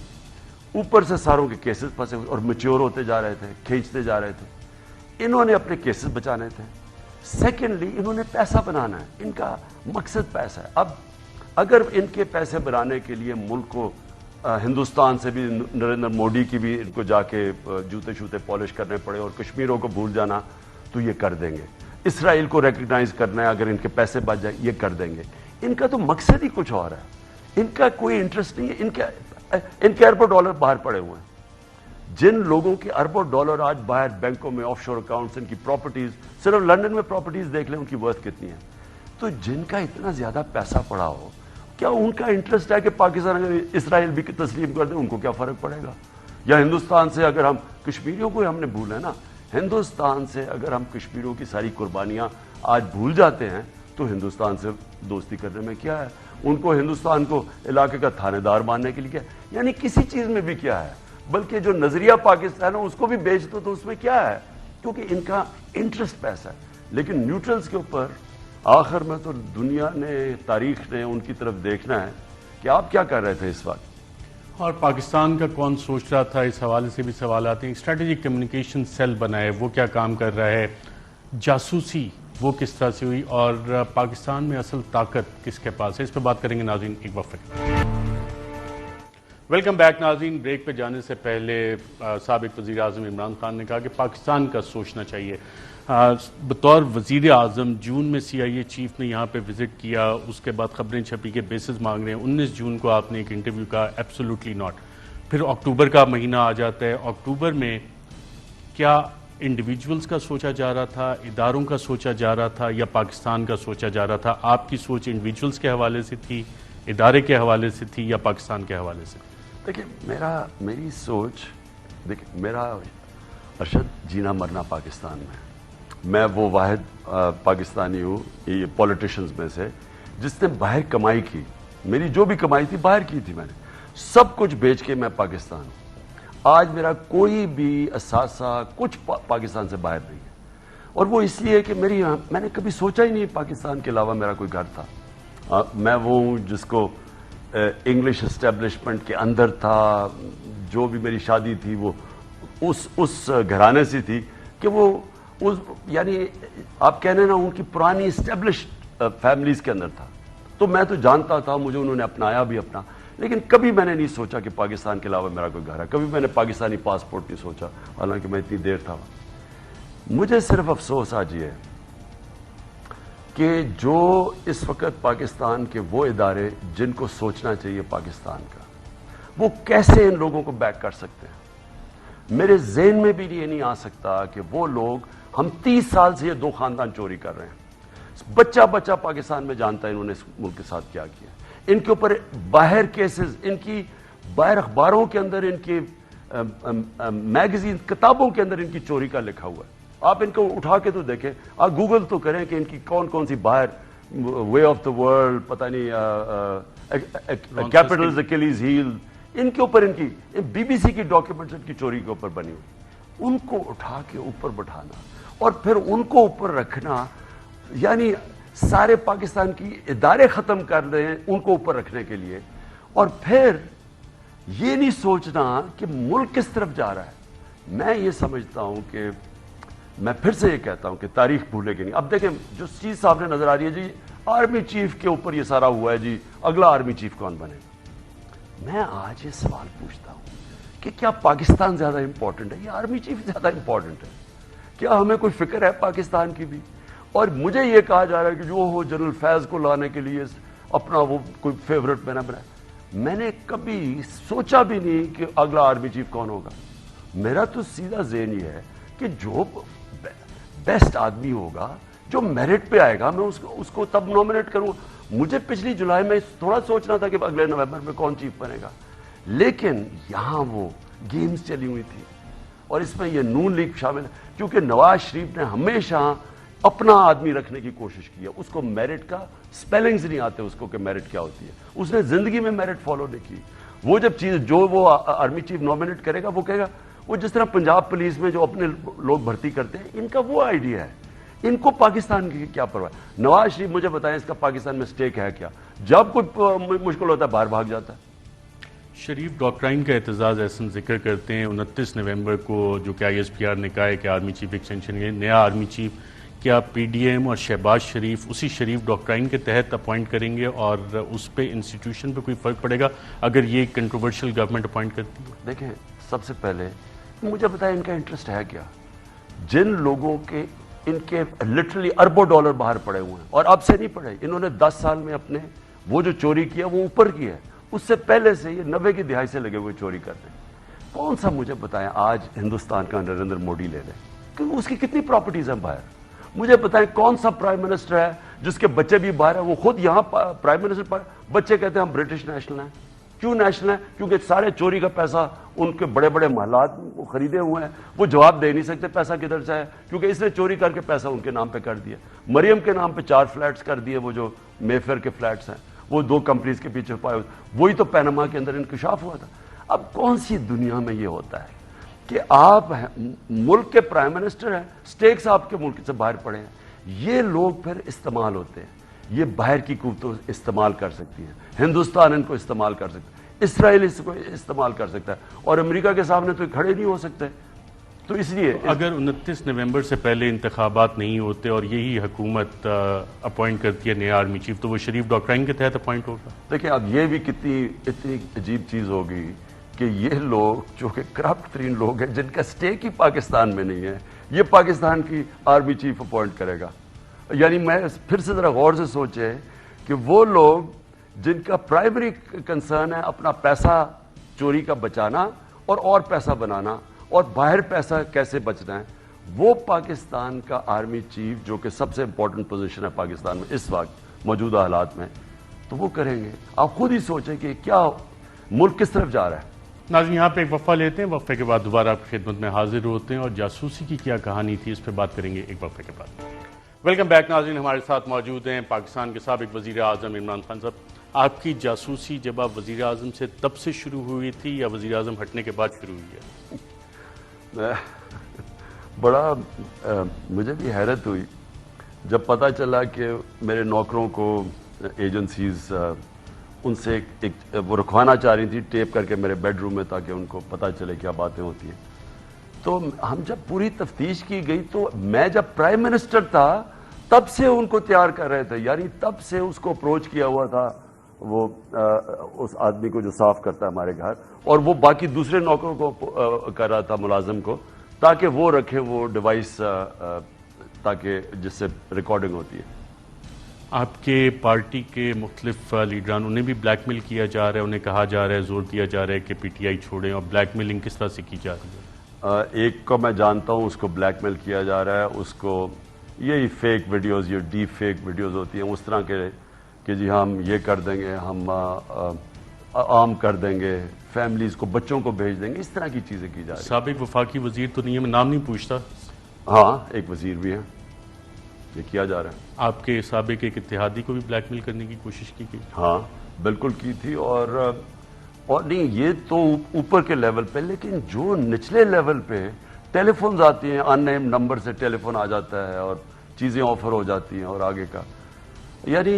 اوپر سے ساروں کے کیسز پھنسے اور میچور ہوتے جا رہے تھے، کھینچتے جا رہے تھے. انہوں نے اپنے کیسز بچانے تھے. سیکنڈلی انہوں نے پیسہ بنانا ہے، ان کا مقصد پیسہ ہے. اب اگر ان کے پیسے بنانے کے لیے ملک کو ہندوستان سے بھی نریندر مودی کی بھی ان کو جا کے جوتے شوتے پالش کرنے پڑے اور کشمیروں کو بھول جانا تو یہ کر دیں گے. اسرائیل کو ریکگنائز کرنا ہے، اگر ان کے پیسے بچ جائیں یہ کر دیں گے. ان کا تو مقصد ہی کچھ اور ہے، ان کا کوئی انٹرسٹ نہیں ہے. ان کے اربوں ڈالر باہر پڑے ہوئے ہیں. جن لوگوں کے اربوں ڈالر آج باہر بینکوں میں، آف شور اکاؤنٹس، ان کی پراپرٹیز، صرف لندن میں پراپرٹیز دیکھ لیں ان کی ورتھ کتنی ہے. تو جن کا اتنا زیادہ پیسہ پڑا ہو، کیا ان کا انٹرسٹ ہے کہ پاکستان اگر اسرائیل بھی تسلیم کر دیں ان کو کیا فرق پڑے گا؟ یا ہندوستان سے اگر ہم کشمیریوں کو ہم نے بھولا ہے نا، ہندوستان سے اگر ہم کشمیریوں کی ساری قربانیاں آج بھول جاتے ہیں تو ہندوستان سے دوستی کرنے میں کیا ہے؟ ان کو ہندوستان کو علاقے کا تھانے دار ماننے کے لیے کیا ہے؟ یعنی کسی چیز میں بھی کیا ہے؟ بلکہ جو نظریہ پاکستان ہے اس کو بھی بیچ دو تو اس میں کیا ہے؟ کیونکہ ان کا انٹرسٹ پیسہ ہے. لیکن نیوٹرلز کے اوپر آخر میں تو دنیا نے، تاریخ نے ان کی طرف دیکھنا ہے کہ آپ کیا کر رہے تھے اس وقت. اور پاکستان کا کون سوچ رہا تھا، اس حوالے سے بھی سوال آتے ہیں. اسٹریٹجک کمیونیکیشن سیل بنا ہے، وہ کیا کام کر رہا ہے؟ جاسوسی وہ کس طرح سے ہوئی، اور پاکستان میں اصل طاقت کس کے پاس ہے؟ اس پہ بات کریں گے ناظرین ایک وقت. ویلکم بیک ناظرین. بریک پہ جانے سے پہلے سابق وزیر اعظم عمران خان نے کہا کہ پاکستان کا سوچنا چاہیے. بطور وزیر اعظم جون میں CIA چیف نے یہاں پہ وزٹ کیا، اس کے بعد خبریں چھپی کہ بیسز مانگ رہے ہیں. 19 جون کو آپ نے ایک انٹرویو کہا ایبسولوٹلی ناٹ. پھر اکتوبر کا مہینہ آ جاتا ہے. اکتوبر میں کیا انڈیویجولز کا سوچا جا رہا تھا، اداروں کا سوچا جا رہا تھا، یا پاکستان کا سوچا جا رہا تھا؟ آپ کی سوچ انڈیویجولز کے حوالے سے تھی، ادارے کے حوالے سے تھی، یا پاکستان کے حوالے سے؟ دیکھیں میری سوچ، دیکھیں میرا ارشد جینا مرنا پاکستان میں وہ واحد پاکستانی ہوں یہ پولیٹیشنز میں سے جس نے باہر کمائی کی. میری جو بھی کمائی تھی باہر کی تھی، میں نے سب کچھ بیچ کے میں پاکستان ہوں. آج میرا کوئی بھی اثاثہ کچھ پاکستان سے باہر نہیں ہے، اور وہ اس لیے کہ میں نے کبھی سوچا ہی نہیں پاکستان کے علاوہ میرا کوئی گھر تھا. میں وہ ہوں جس کو انگلش اسٹیبلشمنٹ کے اندر تھا. جو بھی میری شادی تھی وہ اس گھرانے سے تھی کہ وہ یعنی آپ کہنے نا ان کی پرانی اسٹیبلشڈ فیملیز کے اندر تھا. تو میں تو جانتا تھا، مجھے انہوں نے اپنایا بھی اپنا. لیکن کبھی میں نے نہیں سوچا کہ پاکستان کے علاوہ میرا کوئی گھر ہے. کبھی میں نے پاکستانی پاسپورٹ نہیں سوچا، حالانکہ میں اتنی دیر تھا. مجھے صرف افسوس آج یہ ہے کہ جو اس وقت پاکستان کے وہ ادارے جن کو سوچنا چاہیے پاکستان کا، وہ کیسے ان لوگوں کو بیک کر سکتے ہیں. میرے ذہن میں بھی یہ نہیں آ سکتا کہ وہ لوگ، ہم 30 سال سے یہ 2 خاندان چوری کر رہے ہیں. بچہ پاکستان میں جانتا ہے انہوں نے اس ملک کے ساتھ کیا کیا. ان کے اوپر باہر کیسز، ان کی باہر اخباروں کے اندر، ان کی میگزین کتابوں کے اندر ان کی چوری کا لکھا ہوا ہے. آپ ان کو اٹھا کے تو دیکھیں، آپ گوگل تو کریں کہ ان کی کون سی باہر وے آف دا ورلڈ، پتہ نہیں کیپٹلز اکیلیز ہیل، ان کے اوپر ان کی BBC کی ڈاکیومنٹس ان کی چوری کے اوپر بنی ہوئی. ان کو اٹھا کے اوپر بٹھانا اور پھر ان کو اوپر رکھنا، یعنی سارے پاکستان کی ادارے ختم کر رہے ہیں ان کو اوپر رکھنے کے لیے، اور پھر یہ نہیں سوچنا کہ ملک کس طرف جا رہا ہے. میں یہ سمجھتا ہوں کہ میں پھر سے یہ کہتا ہوں کہ تاریخ بھولے گی نہیں. اب دیکھیں جو چیز سامنے نظر آ رہی ہے جی، آرمی چیف کے اوپر یہ سارا ہوا ہے جی، اگلا آرمی چیف کون بنے گا؟ میں آج یہ سوال پوچھتا ہوں کہ کیا پاکستان زیادہ امپورٹنٹ ہے یا آرمی چیف زیادہ امپورٹنٹ ہے؟ کیا ہمیں کوئی فکر ہے پاکستان کی بھی؟ اور مجھے یہ کہا جا رہا ہے کہ جو ہو جنرل فیض کو لانے کے لیے اپنا وہ کوئی فیورٹ بنا. میں نے کبھی سوچا بھی نہیں کہ اگلا آرمی چیف کون ہوگا. میرا تو سیدھا ذہن یہ ہے کہ جو بیسٹ آدمی ہوگا، جو میرٹ پہ آئے گا، میں اس کو تب نومینیٹ کروں. مجھے پچھلی جولائی میں تھوڑا سوچنا تھا کہ اگلے نومبر میں کون چیف بنے گا، لیکن یہاں وہ گیمز چلی ہوئی تھی، اور اس میں یہ نون لیگ شامل ہے. کیونکہ نواز شریف نے ہمیشہ اپنا آدمی رکھنے کی کوشش کی ہے. اس کو میرٹ کا سپیلنگز نہیں آتے اس کو کہ میرٹ کیا ہوتی ہے. اس نے زندگی میں میرٹ فالو نہیں کی. وہ جب چیز جو وہ آرمی چیف نومینیٹ کرے گا وہ کہے گا، وہ جس طرح پنجاب پولیس میں جو اپنے لوگ بھرتی کرتے ہیں، ان کا وہ آئیڈیا ہے. ان کو پاکستان کی کیا پرواہ ہے؟ نواز شریف مجھے بتائیں اس کا پاکستان میں سٹیک ہے کیا؟ جب کوئی مشکل ہوتا ہے باہر بھاگ جاتا ہے. شریف ڈاکٹرائن کا اعتزاز احسن ذکر کرتے ہیں. 29 نومبر کو جو کہ ISPR نے کہا ہے کہ آرمی چیف ایکسٹینشن ہے، نیا آرمی چیف کیا PDM اور شہباز شریف اسی شریف ڈاکٹرائن کے تحت اپوائنٹ کریں گے، اور اس پہ انسٹیٹیوشن پہ کوئی فرق پڑے گا اگر یہ کنٹروورشل گورنمنٹ اپوائنٹ کرتی ہے؟ دیکھیں، سب سے پہلے مجھے بتائیں ان کا انٹرسٹ ہے کیا؟ جن لوگوں کے ان کے لٹرلی اربوں ڈالر باہر پڑے ہوئے ہیں، اور اب سے نہیں پڑے، انہوں نے 10 سال میں اپنے وہ جو چوری کیا وہ اوپر کی ہے. اس سے پہلے سے یہ 90 کی دہائی سے لگے ہوئے چوری کرتے ہیں. کون سا مجھے بتائیں آج ہندوستان کا نریندر مودی لے لیں کہ اس کی کتنی پراپرٹیز ہیں باہر. مجھے بتائیں کون سا پرائم منسٹر ہے جس کے بچے بھی باہر ہیں، وہ خود یہاں پرائم منسٹر بچے کہتے ہیں ہم برٹش نیشنل ہیں. کیوں نیشنل ہیں؟ کیونکہ سارے چوری کا پیسہ ان کے بڑے بڑے محلات وہ خریدے ہوئے ہیں، وہ جواب دے نہیں سکتے پیسہ کدھر سے ہے، کیونکہ اس نے چوری کر کے پیسہ ان کے نام پہ کر دیا. مریم کے نام پہ 4 فلیٹس کر دیے، وہ جو مے فیئر کے فلیٹس ہیں، وہ 2 کمپنیز کے پیچھے پائے ہوئے، وہی تو پینما کے اندر انکشاف ہوا تھا. اب کون سی دنیا میں یہ ہوتا ہے کہ آپ ملک کے پرائم منسٹر ہیں، سٹیکس آپ کے ملک سے باہر پڑے ہیں، یہ لوگ پھر استعمال ہوتے ہیں، یہ باہر کی قوتوں استعمال کر سکتی ہیں، ہندوستان ان کو استعمال کر سکتا ہے، اسرائیل اس کو استعمال کر سکتا ہے، اور امریکہ کے سامنے تو کھڑے نہیں ہو سکتے. تو اس لیے اگر 29 نومبر سے پہلے انتخابات نہیں ہوتے اور یہی حکومت اپوائنٹ کرتی ہے نیا آرمی چیف، تو وہ شریف ڈاکٹرائن کے تحت اپوائنٹ ہوگا. دیکھیں اب یہ بھی اتنی عجیب چیز ہوگی کہ یہ لوگ جو کہ کرپٹ ترین لوگ ہیں، جن کا سٹیک ہی پاکستان میں نہیں ہے، یہ پاکستان کی آرمی چیف اپوائنٹ کرے گا. یعنی میں پھر سے ذرا غور سے سوچے کہ وہ لوگ جن کا پرائمری کنسرن ہے اپنا پیسہ چوری کا بچانا اور پیسہ بنانا اور باہر پیسہ کیسے بچنا ہے، وہ پاکستان کا آرمی چیف جو کہ سب سے امپورٹنٹ پوزیشن ہے پاکستان میں اس وقت موجودہ حالات میں، تو وہ کریں گے. آپ خود ہی سوچیں کہ کیا ملک کس طرف جا رہا ہے. ناظرین یہاں پہ ایک وقفہ لیتے ہیں، وقفے کے بعد دوبارہ آپ کی خدمت میں حاضر ہوتے ہیں اور جاسوسی کی کیا کہانی تھی اس پہ بات کریں گے ایک وقفے کے بعد. ویلکم بیک ناظرین، ہمارے ساتھ موجود ہیں پاکستان کے سابق وزیر اعظم عمران خان صاحب. آپ کی جاسوسی جب آپ وزیر اعظم سے تب سے شروع ہوئی تھی یا وزیر اعظم ہٹنے کے بعد شروع ہوئی ہے؟ بڑا مجھے بھی حیرت ہوئی جب پتہ چلا کہ میرے نوکروں کو ایجنسیز ان سے وہ رکھوانا چاہ رہی تھی ٹیپ کر کے میرے بیڈ روم میں تاکہ ان کو پتہ چلے کیا باتیں ہوتی ہیں. تو ہم جب پوری تفتیش کی گئی تو میں جب پرائم منسٹر تھا تب سے ان کو تیار کر رہے تھے، یعنی تب سے اس کو اپروچ کیا ہوا تھا وہ اس آدمی کو جو صاف کرتا ہے ہمارے گھر، اور وہ باقی دوسرے نوکروں کو کر رہا تھا ملازم کو، تاکہ وہ رکھیں وہ ڈیوائس تاکہ جس سے ریکارڈنگ ہوتی ہے. آپ کے پارٹی کے مختلف لیڈران انہیں بھی بلیک میل کیا جا رہا ہے، انہیں کہا جا رہا ہے، زور دیا جا رہا ہے کہ پی ٹی آئی چھوڑیں، اور بلیک میلنگ کس طرح سے کی جا رہی ہے؟ ایک کو میں جانتا ہوں، اس کو بلیک میل کیا جا رہا ہے، اس کو یہی فیک ویڈیوز، یہ ڈیپ فیک ویڈیوز ہوتی ہیں اس طرح کے کہ جی ہم یہ کر دیں گے، ہم عام کر دیں گے، فیملیز کو بچوں کو بھیج دیں گے، اس طرح کی چیزیں کی جا رہی ہیں. سابق وفاقی وزیر تو نہیں ہے، میں نام نہیں پوچھتا. ہاں ایک وزیر بھی ہیں، یہ کیا جا رہا ہے. آپ کے سابق ایک اتحادی کو بھی بلیک میل کرنے کی کوشش کی گئی؟ ہاں بالکل کی تھی، اور نہیں یہ تو اوپر کے لیول پہ، لیکن جو نچلے لیول پہ ٹیلی فونز آتی ہیں، ان نیم نمبر سے ٹیلی فون آ جاتا ہے اور چیزیں آفر ہو جاتی ہیں اور آگے کا، یعنی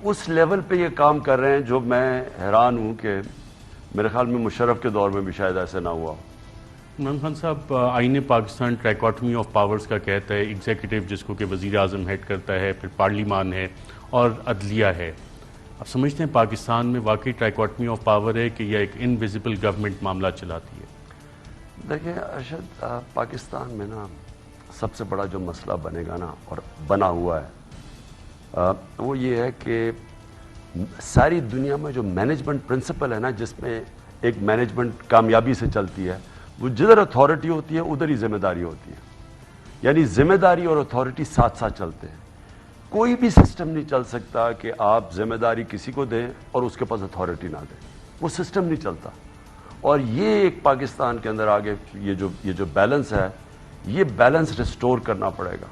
اس لیول پہ یہ کام کر رہے ہیں جو میں حیران ہوں کہ میرے خیال میں مشرف کے دور میں بھی شاید ایسے نہ ہوا. عمران خان صاحب، آئین پاکستان ٹرائکاٹمی آف پاورز کا کہتا ہے، ایگزیکٹو جس کو کہ وزیر اعظم ہیڈ کرتا ہے، پھر پارلیمان ہے اور عدلیہ ہے. آپ سمجھتے ہیں پاکستان میں واقعی ٹرائکاٹمی آف پاور ہے کہ یہ ایک انویزیبل گورنمنٹ معاملہ چلاتی ہے؟ دیکھیں ارشد، پاکستان میں نا سب سے بڑا جو مسئلہ بنے گا نا اور بنا ہوا ہے وہ یہ ہے کہ ساری دنیا میں جو مینجمنٹ پرنسپل ہے نا، جس میں ایک مینجمنٹ کامیابی سے چلتی ہے، وہ جدھر اتھارٹی ہوتی ہے ادھر ہی ذمہ داری ہوتی ہے. یعنی ذمہ داری اور اتھارٹی ساتھ ساتھ چلتے ہیں. کوئی بھی سسٹم نہیں چل سکتا کہ آپ ذمہ داری کسی کو دیں اور اس کے پاس اتھارٹی نہ دیں، وہ سسٹم نہیں چلتا. اور یہ ایک پاکستان کے اندر آگے یہ جو بیلنس ہے، یہ بیلنس ریسٹور کرنا پڑے گا.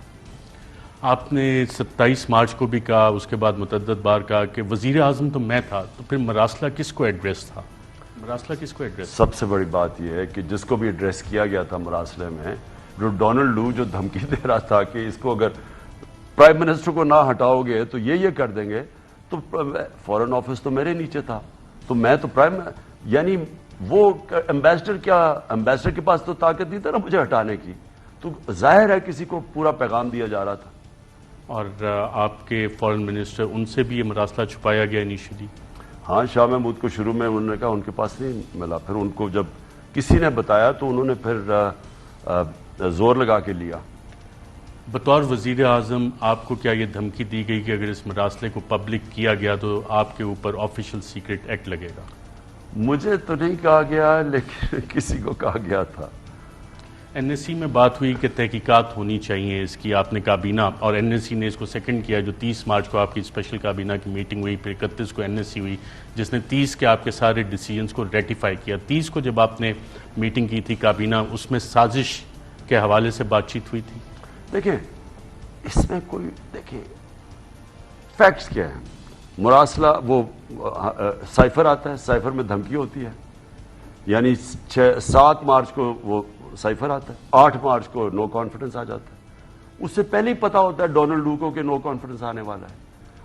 آپ نے 27 مارچ کو بھی کہا، اس کے بعد متعدد بار کہا کہ وزیر اعظم تو میں تھا، تو پھر مراسلہ کس کو ایڈریس تھا؟ مراسلہ کس کو ایڈریس؟ سب سے بڑی بات یہ ہے کہ جس کو بھی ایڈریس کیا گیا تھا مراسلے میں، جو ڈونلڈ لو جو دھمکی دے رہا تھا کہ اس کو اگر پرائم منسٹر کو نہ ہٹاؤ گے تو یہ کر دیں گے، تو فورن آفس تو میرے نیچے تھا، تو میں تو یعنی وہ امبیسڈر کے پاس تو طاقت نہیں تھا نا مجھے ہٹانے کی، تو ظاہر ہے کسی کو پورا پیغام دیا جا رہا تھا. اور آپ کے فورن منسٹر، ان سے بھی یہ مراسلہ چھپایا گیا انیشلی؟ ہاں، شاہ محمود کو شروع میں انہوں نے کہا ان کے پاس نہیں ملا، پھر ان کو جب کسی نے بتایا تو انہوں نے پھر زور لگا کے لیا. بطور وزیر اعظم آپ کو کیا یہ دھمکی دی گئی کہ اگر اس مراسلے کو پبلک کیا گیا تو آپ کے اوپر آفیشل سیکرٹ ایکٹ لگے گا؟ مجھے تو نہیں کہا گیا، لیکن کسی کو کہا گیا تھا. این ایس سی میں بات ہوئی کہ تحقیقات ہونی چاہیے اس کی، آپ نے کابینہ اور این ایس سی نے اس کو سیکنڈ کیا، جو 30 مارچ کو آپ کی اسپیشل کابینہ کی میٹنگ ہوئی، پھر 31 کو این ایس سی ہوئی جس نے 30 کے آپ کے سارے ڈیسیجنز کو ریٹیفائی کیا۔ 30 کو جب آپ نے میٹنگ کی تھی کابینہ، اس میں سازش کے حوالے سے بات چیت ہوئی تھی؟ دیکھیں اس میں کوئی، دیکھیں فیکٹس کیا ہے، مراسلہ وہ سائفر آتا ہے، سائفر میں دھمکی ہوتی ہے، یعنی 7 مارچ کو وہ سائفر آتا ہے، 8 مارچ کو نو کانفیڈنس آ جاتا ہے۔ اس سے پہلے ہی پتا ہوتا ہے ڈونلڈ ڈوکو کے نو کانفیڈنس آنے والا ہے،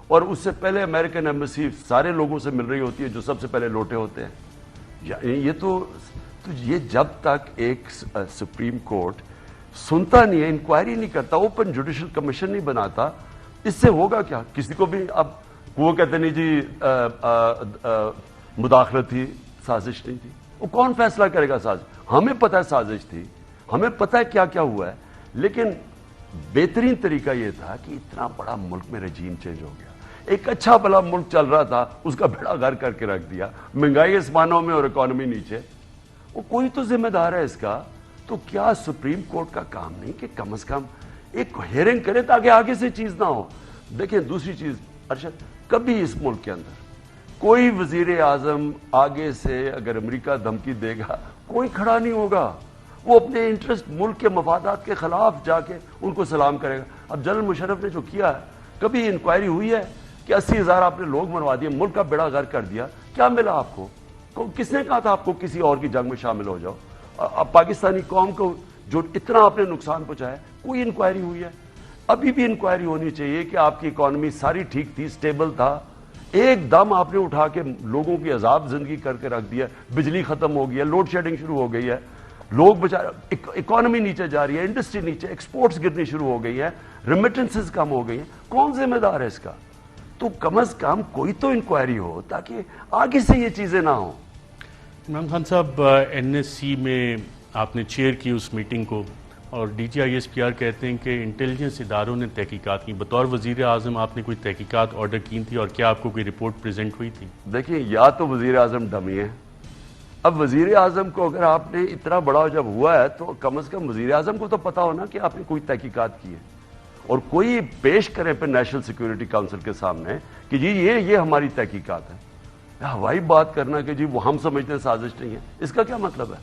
اور اس سے پہلے امریکن ایمبیسی سارے لوگوں سے مل رہی ہوتی ہے جو سب سے پہلے لوٹے ہوتے ہیں۔ یہ تو یہ جب تک ایک سپریم کورٹ سنتا نہیں ہے، انکوائری نہیں کرتا، اوپن جوڈیشل کمیشن نہیں بناتا، اس سے ہوگا کیا؟ کسی کو بھی اب وہ کہتے نہیں جی مداخلت تھی، سازش نہیں تھی، وہ کون فیصلہ کرے گا؟ سازش ہمیں پتہ ہے، سازش تھی، ہمیں پتہ ہے کیا کیا ہوا ہے، لیکن بہترین طریقہ یہ تھا کہ اتنا بڑا ملک میں رجیم چینج ہو گیا، ایک اچھا بھلا ملک چل رہا تھا، اس کا بیڑا غرق کر کے رکھ دیا، مہنگائی آسمانوں میں اور اکانومی نیچے۔ وہ کوئی تو ذمہ دار ہے اس کا، تو کیا سپریم کورٹ کا کام نہیں کہ کم از کم ایک ہیئرنگ کرے تاکہ آگے سے چیز نہ ہو؟ دیکھیں دوسری چیز ارشد، کبھی اس ملک کے اندر کوئی وزیر اعظم آگے سے اگر امریکہ دھمکی دے گا کوئی کھڑا نہیں ہوگا، وہ اپنے انٹرسٹ ملک کے مفادات کے خلاف جا کے ان کو سلام کرے گا۔ اب جنرل مشرف نے جو کیا ہے، کبھی انکوائری ہوئی ہے کہ 80,000 آپ نے لوگ مروا دیے، ملک کا بیڑا غرق کر دیا، کیا ملا آپ کو؟ کس نے کہا تھا آپ کو کسی اور کی جنگ میں شامل ہو جاؤ؟ اب پاکستانی قوم کو جو اتنا آپ نے نقصان پہنچایا، کوئی انکوائری ہوئی ہے؟ ابھی بھی انکوائری ہونی چاہیے کہ آپ کی اکانومی ساری ٹھیک تھی، سٹیبل تھا، ایک دم آپ نے اٹھا کے لوگوں کی عذاب زندگی کر کے رکھ دیا، بجلی ختم ہو گئی ہے، لوڈ شیڈنگ شروع ہو گئی ہے، لوگ بیچارے اکانومی نیچے جا رہی ہے، انڈسٹری نیچے، ایکسپورٹس گرنی شروع ہو گئی ہے، ریمیٹنسز کم ہو گئی ہیں، کون ذمہ دار ہے اس کا؟ تو کم از کم کوئی تو انکوائری ہو تاکہ آگے سے یہ چیزیں نہ ہوں۔ عمران خان صاحب، این ایس سی میں آپ نے چیئر کی اس میٹنگ کو، اور D G I S P R کہتے ہیں کہ انٹیلیجنس اداروں نے تحقیقات کی، بطور وزیر اعظم آپ نے کوئی تحقیقات آرڈر کی تھی، اور کیا آپ کو کوئی رپورٹ پریزنٹ ہوئی تھی؟ دیکھیں یا تو وزیر اعظم ڈمی ہے، اب وزیر اعظم کو اگر آپ نے اتنا بڑا جب ہوا ہے تو کم از کم وزیر اعظم کو تو پتا ہونا کہ آپ نے کوئی تحقیقات کی ہے، اور کوئی پیش کرے پہ نیشنل سیکیورٹی کاؤنسل کے سامنے کہ جی یہ ہماری تحقیقات ہے۔ ہوائی بات کرنا کہ جی وہ ہم سمجھتے ہیں سازش نہیں ہے، اس کا کیا مطلب ہے؟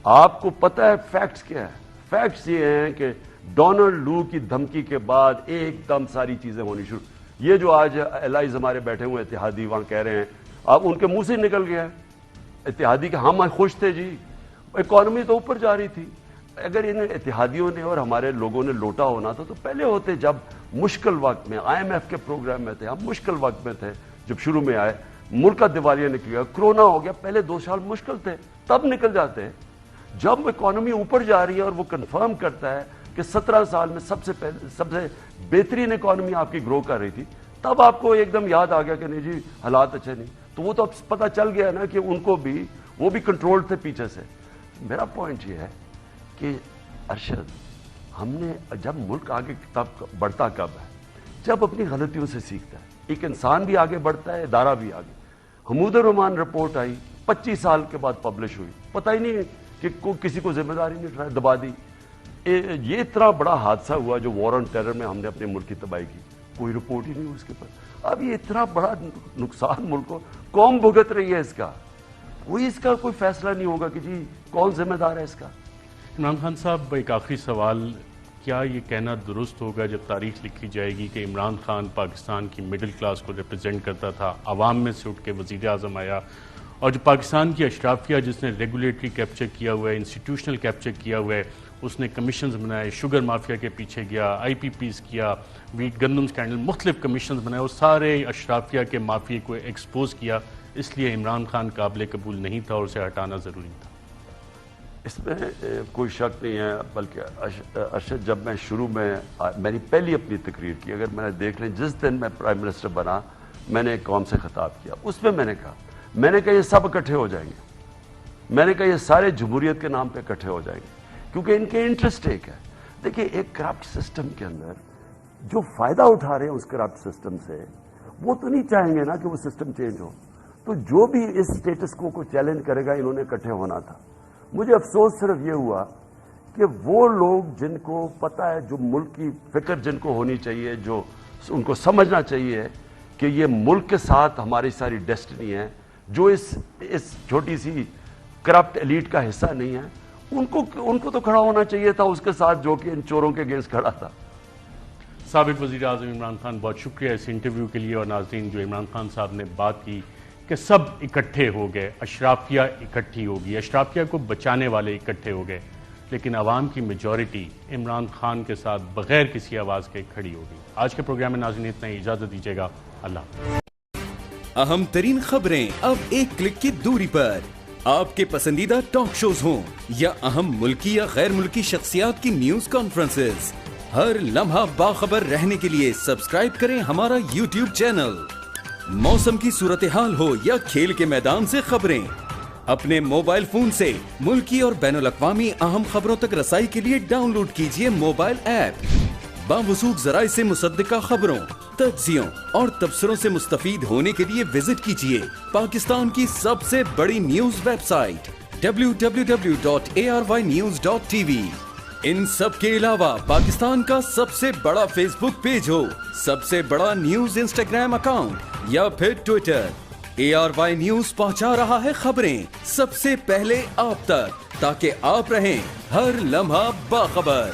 آپ کو پتہ ہے فیکٹس کیا ہے؟ فیکٹس یہ ہیں کہ ڈونلڈ لو کی دھمکی کے بعد ایک دم ساری چیزیں ہونی شروع، یہ جو آج الائز ہمارے بیٹھے ہوئے اتحادی وہاں کہہ رہے ہیں، اب ان کے منہ سے نکل گیا ہے اتحادی کہ ہم خوش تھے جی، اکانومی تو اوپر جا رہی تھی۔ اگر ان اتحادیوں نے اور ہمارے لوگوں نے لوٹا ہونا تھا تو پہلے ہوتے، جب مشکل وقت میں آئی ایم ایف کے پروگرام میں تھے، ہم مشکل وقت میں تھے، جب شروع میں آئے ملک کا دیوالیہ نکل گیا، کرونا ہو گیا، پہلے 2 سال مشکل تھے، تب نکل جاتے۔ جب اکانومی اوپر جا رہی ہے اور وہ کنفرم کرتا ہے کہ 17 سال میں سب سے بہترین اکانومی آپ کی گرو کر رہی تھی، تب آپ کو ایک دم یاد آ گیا کہ نہیں جی حالات اچھے نہیں، تو وہ تو اب پتہ چل گیا نا کہ ان کو بھی وہ بھی کنٹرول تھے پیچھے سے۔ میرا پوائنٹ یہ ہے کہ ارشد، ہم نے جب ملک آگے تب بڑھتا کب ہے؟ جب اپنی غلطیوں سے سیکھتا ہے، ایک انسان بھی آگے بڑھتا ہے، ادارہ بھی آگے۔ حمود الرحمان رپورٹ آئی 25 سال کے بعد پبلش ہوئی، پتہ ہی نہیں کہ کسی کو ذمہ داری نہیں اٹھایا، دبا دی۔ یہ اتنا بڑا حادثہ ہوا جو وار آن ٹیرر میں ہم نے اپنے ملک کی تباہی کی، کوئی رپورٹ ہی نہیں ہوئی اس کے اوپر۔ اب یہ اتنا بڑا نقصان ملک کو قوم بھگت رہی ہے، اس کا کوئی فیصلہ نہیں ہوگا کہ جی کون ذمہ دار ہے اس کا۔ عمران خان صاحب، ایک آخری سوال، کیا یہ کہنا درست ہوگا جب تاریخ لکھی جائے گی کہ عمران خان پاکستان کی مڈل کلاس کو ریپرزینٹ کرتا تھا، عوام میں سے اٹھ کے وزیر اعظم آیا، اور جو پاکستان کی اشرافیہ جس نے ریگولیٹری کیپچر کیا ہوا ہے، انسٹیٹیوشنل کیپچر کیا ہوا ہے، اس نے کمیشنز بنائے، شوگر مافیا کے پیچھے گیا، آئی پی پیز کیا، ویٹ گندم سکینڈل، مختلف کمیشنز بنائے، اور سارے اشرافیہ کے مافیا کو ایکسپوز کیا، اس لیے عمران خان قابل قبول نہیں تھا اور اسے ہٹانا ضروری تھا؟ اس میں کوئی شک نہیں ہے، بلکہ ارشد جب میں شروع میں میری پہلی اپنی تقریر کی، اگر میں نے دیکھ لیں جس دن میں پرائم منسٹر بنا، میں نے قوم سے خطاب کیا، اس میں میں نے کہا یہ سب اکٹھے ہو جائیں گے، میں نے کہا یہ سارے جمہوریت کے نام پہ اکٹھے ہو جائیں گے، کیونکہ ان کے انٹرسٹ ایک ہے۔ دیکھیں ایک کرپٹ سسٹم کے اندر جو فائدہ اٹھا رہے ہیں اس کرپٹ سسٹم سے، وہ تو نہیں چاہیں گے نا کہ وہ سسٹم چینج ہو، تو جو بھی اس سٹیٹس کو چیلنج کرے گا انہوں نے اکٹھے ہونا تھا۔ مجھے افسوس صرف یہ ہوا کہ وہ لوگ جن کو پتہ ہے, جو ملک کی فکر جن کو ہونی چاہیے, جو ان کو سمجھنا چاہیے کہ یہ ملک کے ساتھ ہماری ساری ڈیسٹنی ہے, جو اس چھوٹی سی کرپٹ ایلیٹ کا حصہ نہیں ہے, ان کو تو کھڑا ہونا چاہیے تھا اس کے ساتھ جو کہ ان چوروں کے اگینسٹ کھڑا تھا. سابق وزیر اعظم عمران خان, بہت شکریہ اس انٹرویو کے لیے. اور ناظرین, جو عمران خان صاحب نے بات کی کہ سب اکٹھے ہو گئے, اشرافیہ اکٹھی ہوگی, اشرافیہ کو بچانے والے اکٹھے ہو گئے, لیکن عوام کی میجورٹی عمران خان کے ساتھ بغیر کسی آواز کے کھڑی ہوگی. آج کے پروگرام میں ناظرین اتنا ہی, اجازت دیجیے گا. اللہ. اہم ترین خبریں اب ایک کلک کی دوری پر. آپ کے پسندیدہ ٹاک شوز ہوں یا اہم ملکی یا غیر ملکی شخصیات کی نیوز کانفرنسز, ہر لمحہ باخبر رہنے کے لیے سبسکرائب کریں ہمارا یوٹیوب چینل. موسم کی صورتحال ہو یا کھیل کے میدان سے خبریں, اپنے موبائل فون سے ملکی اور بین الاقوامی اہم خبروں تک رسائی کے لیے ڈاؤن لوڈ کیجیے موبائل ایپ. باوثوق ذرائع سے مصدقہ خبروں, تجزیوں اور تبصروں سے مستفید ہونے کے لیے وزٹ کیجیے پاکستان کی سب سے بڑی نیوز ویب سائٹ www.arYnews.tv. ان سب کے علاوہ پاکستان کا سب سے بڑا فیس بک پیج ہو, سب سے بڑا نیوز انسٹاگرام اکاؤنٹ یا پھر ٹویٹر, ARY نیوز پہنچا رہا ہے خبریں سب سے پہلے آپ تک, تاکہ آپ رہیں ہر لمحہ باخبر.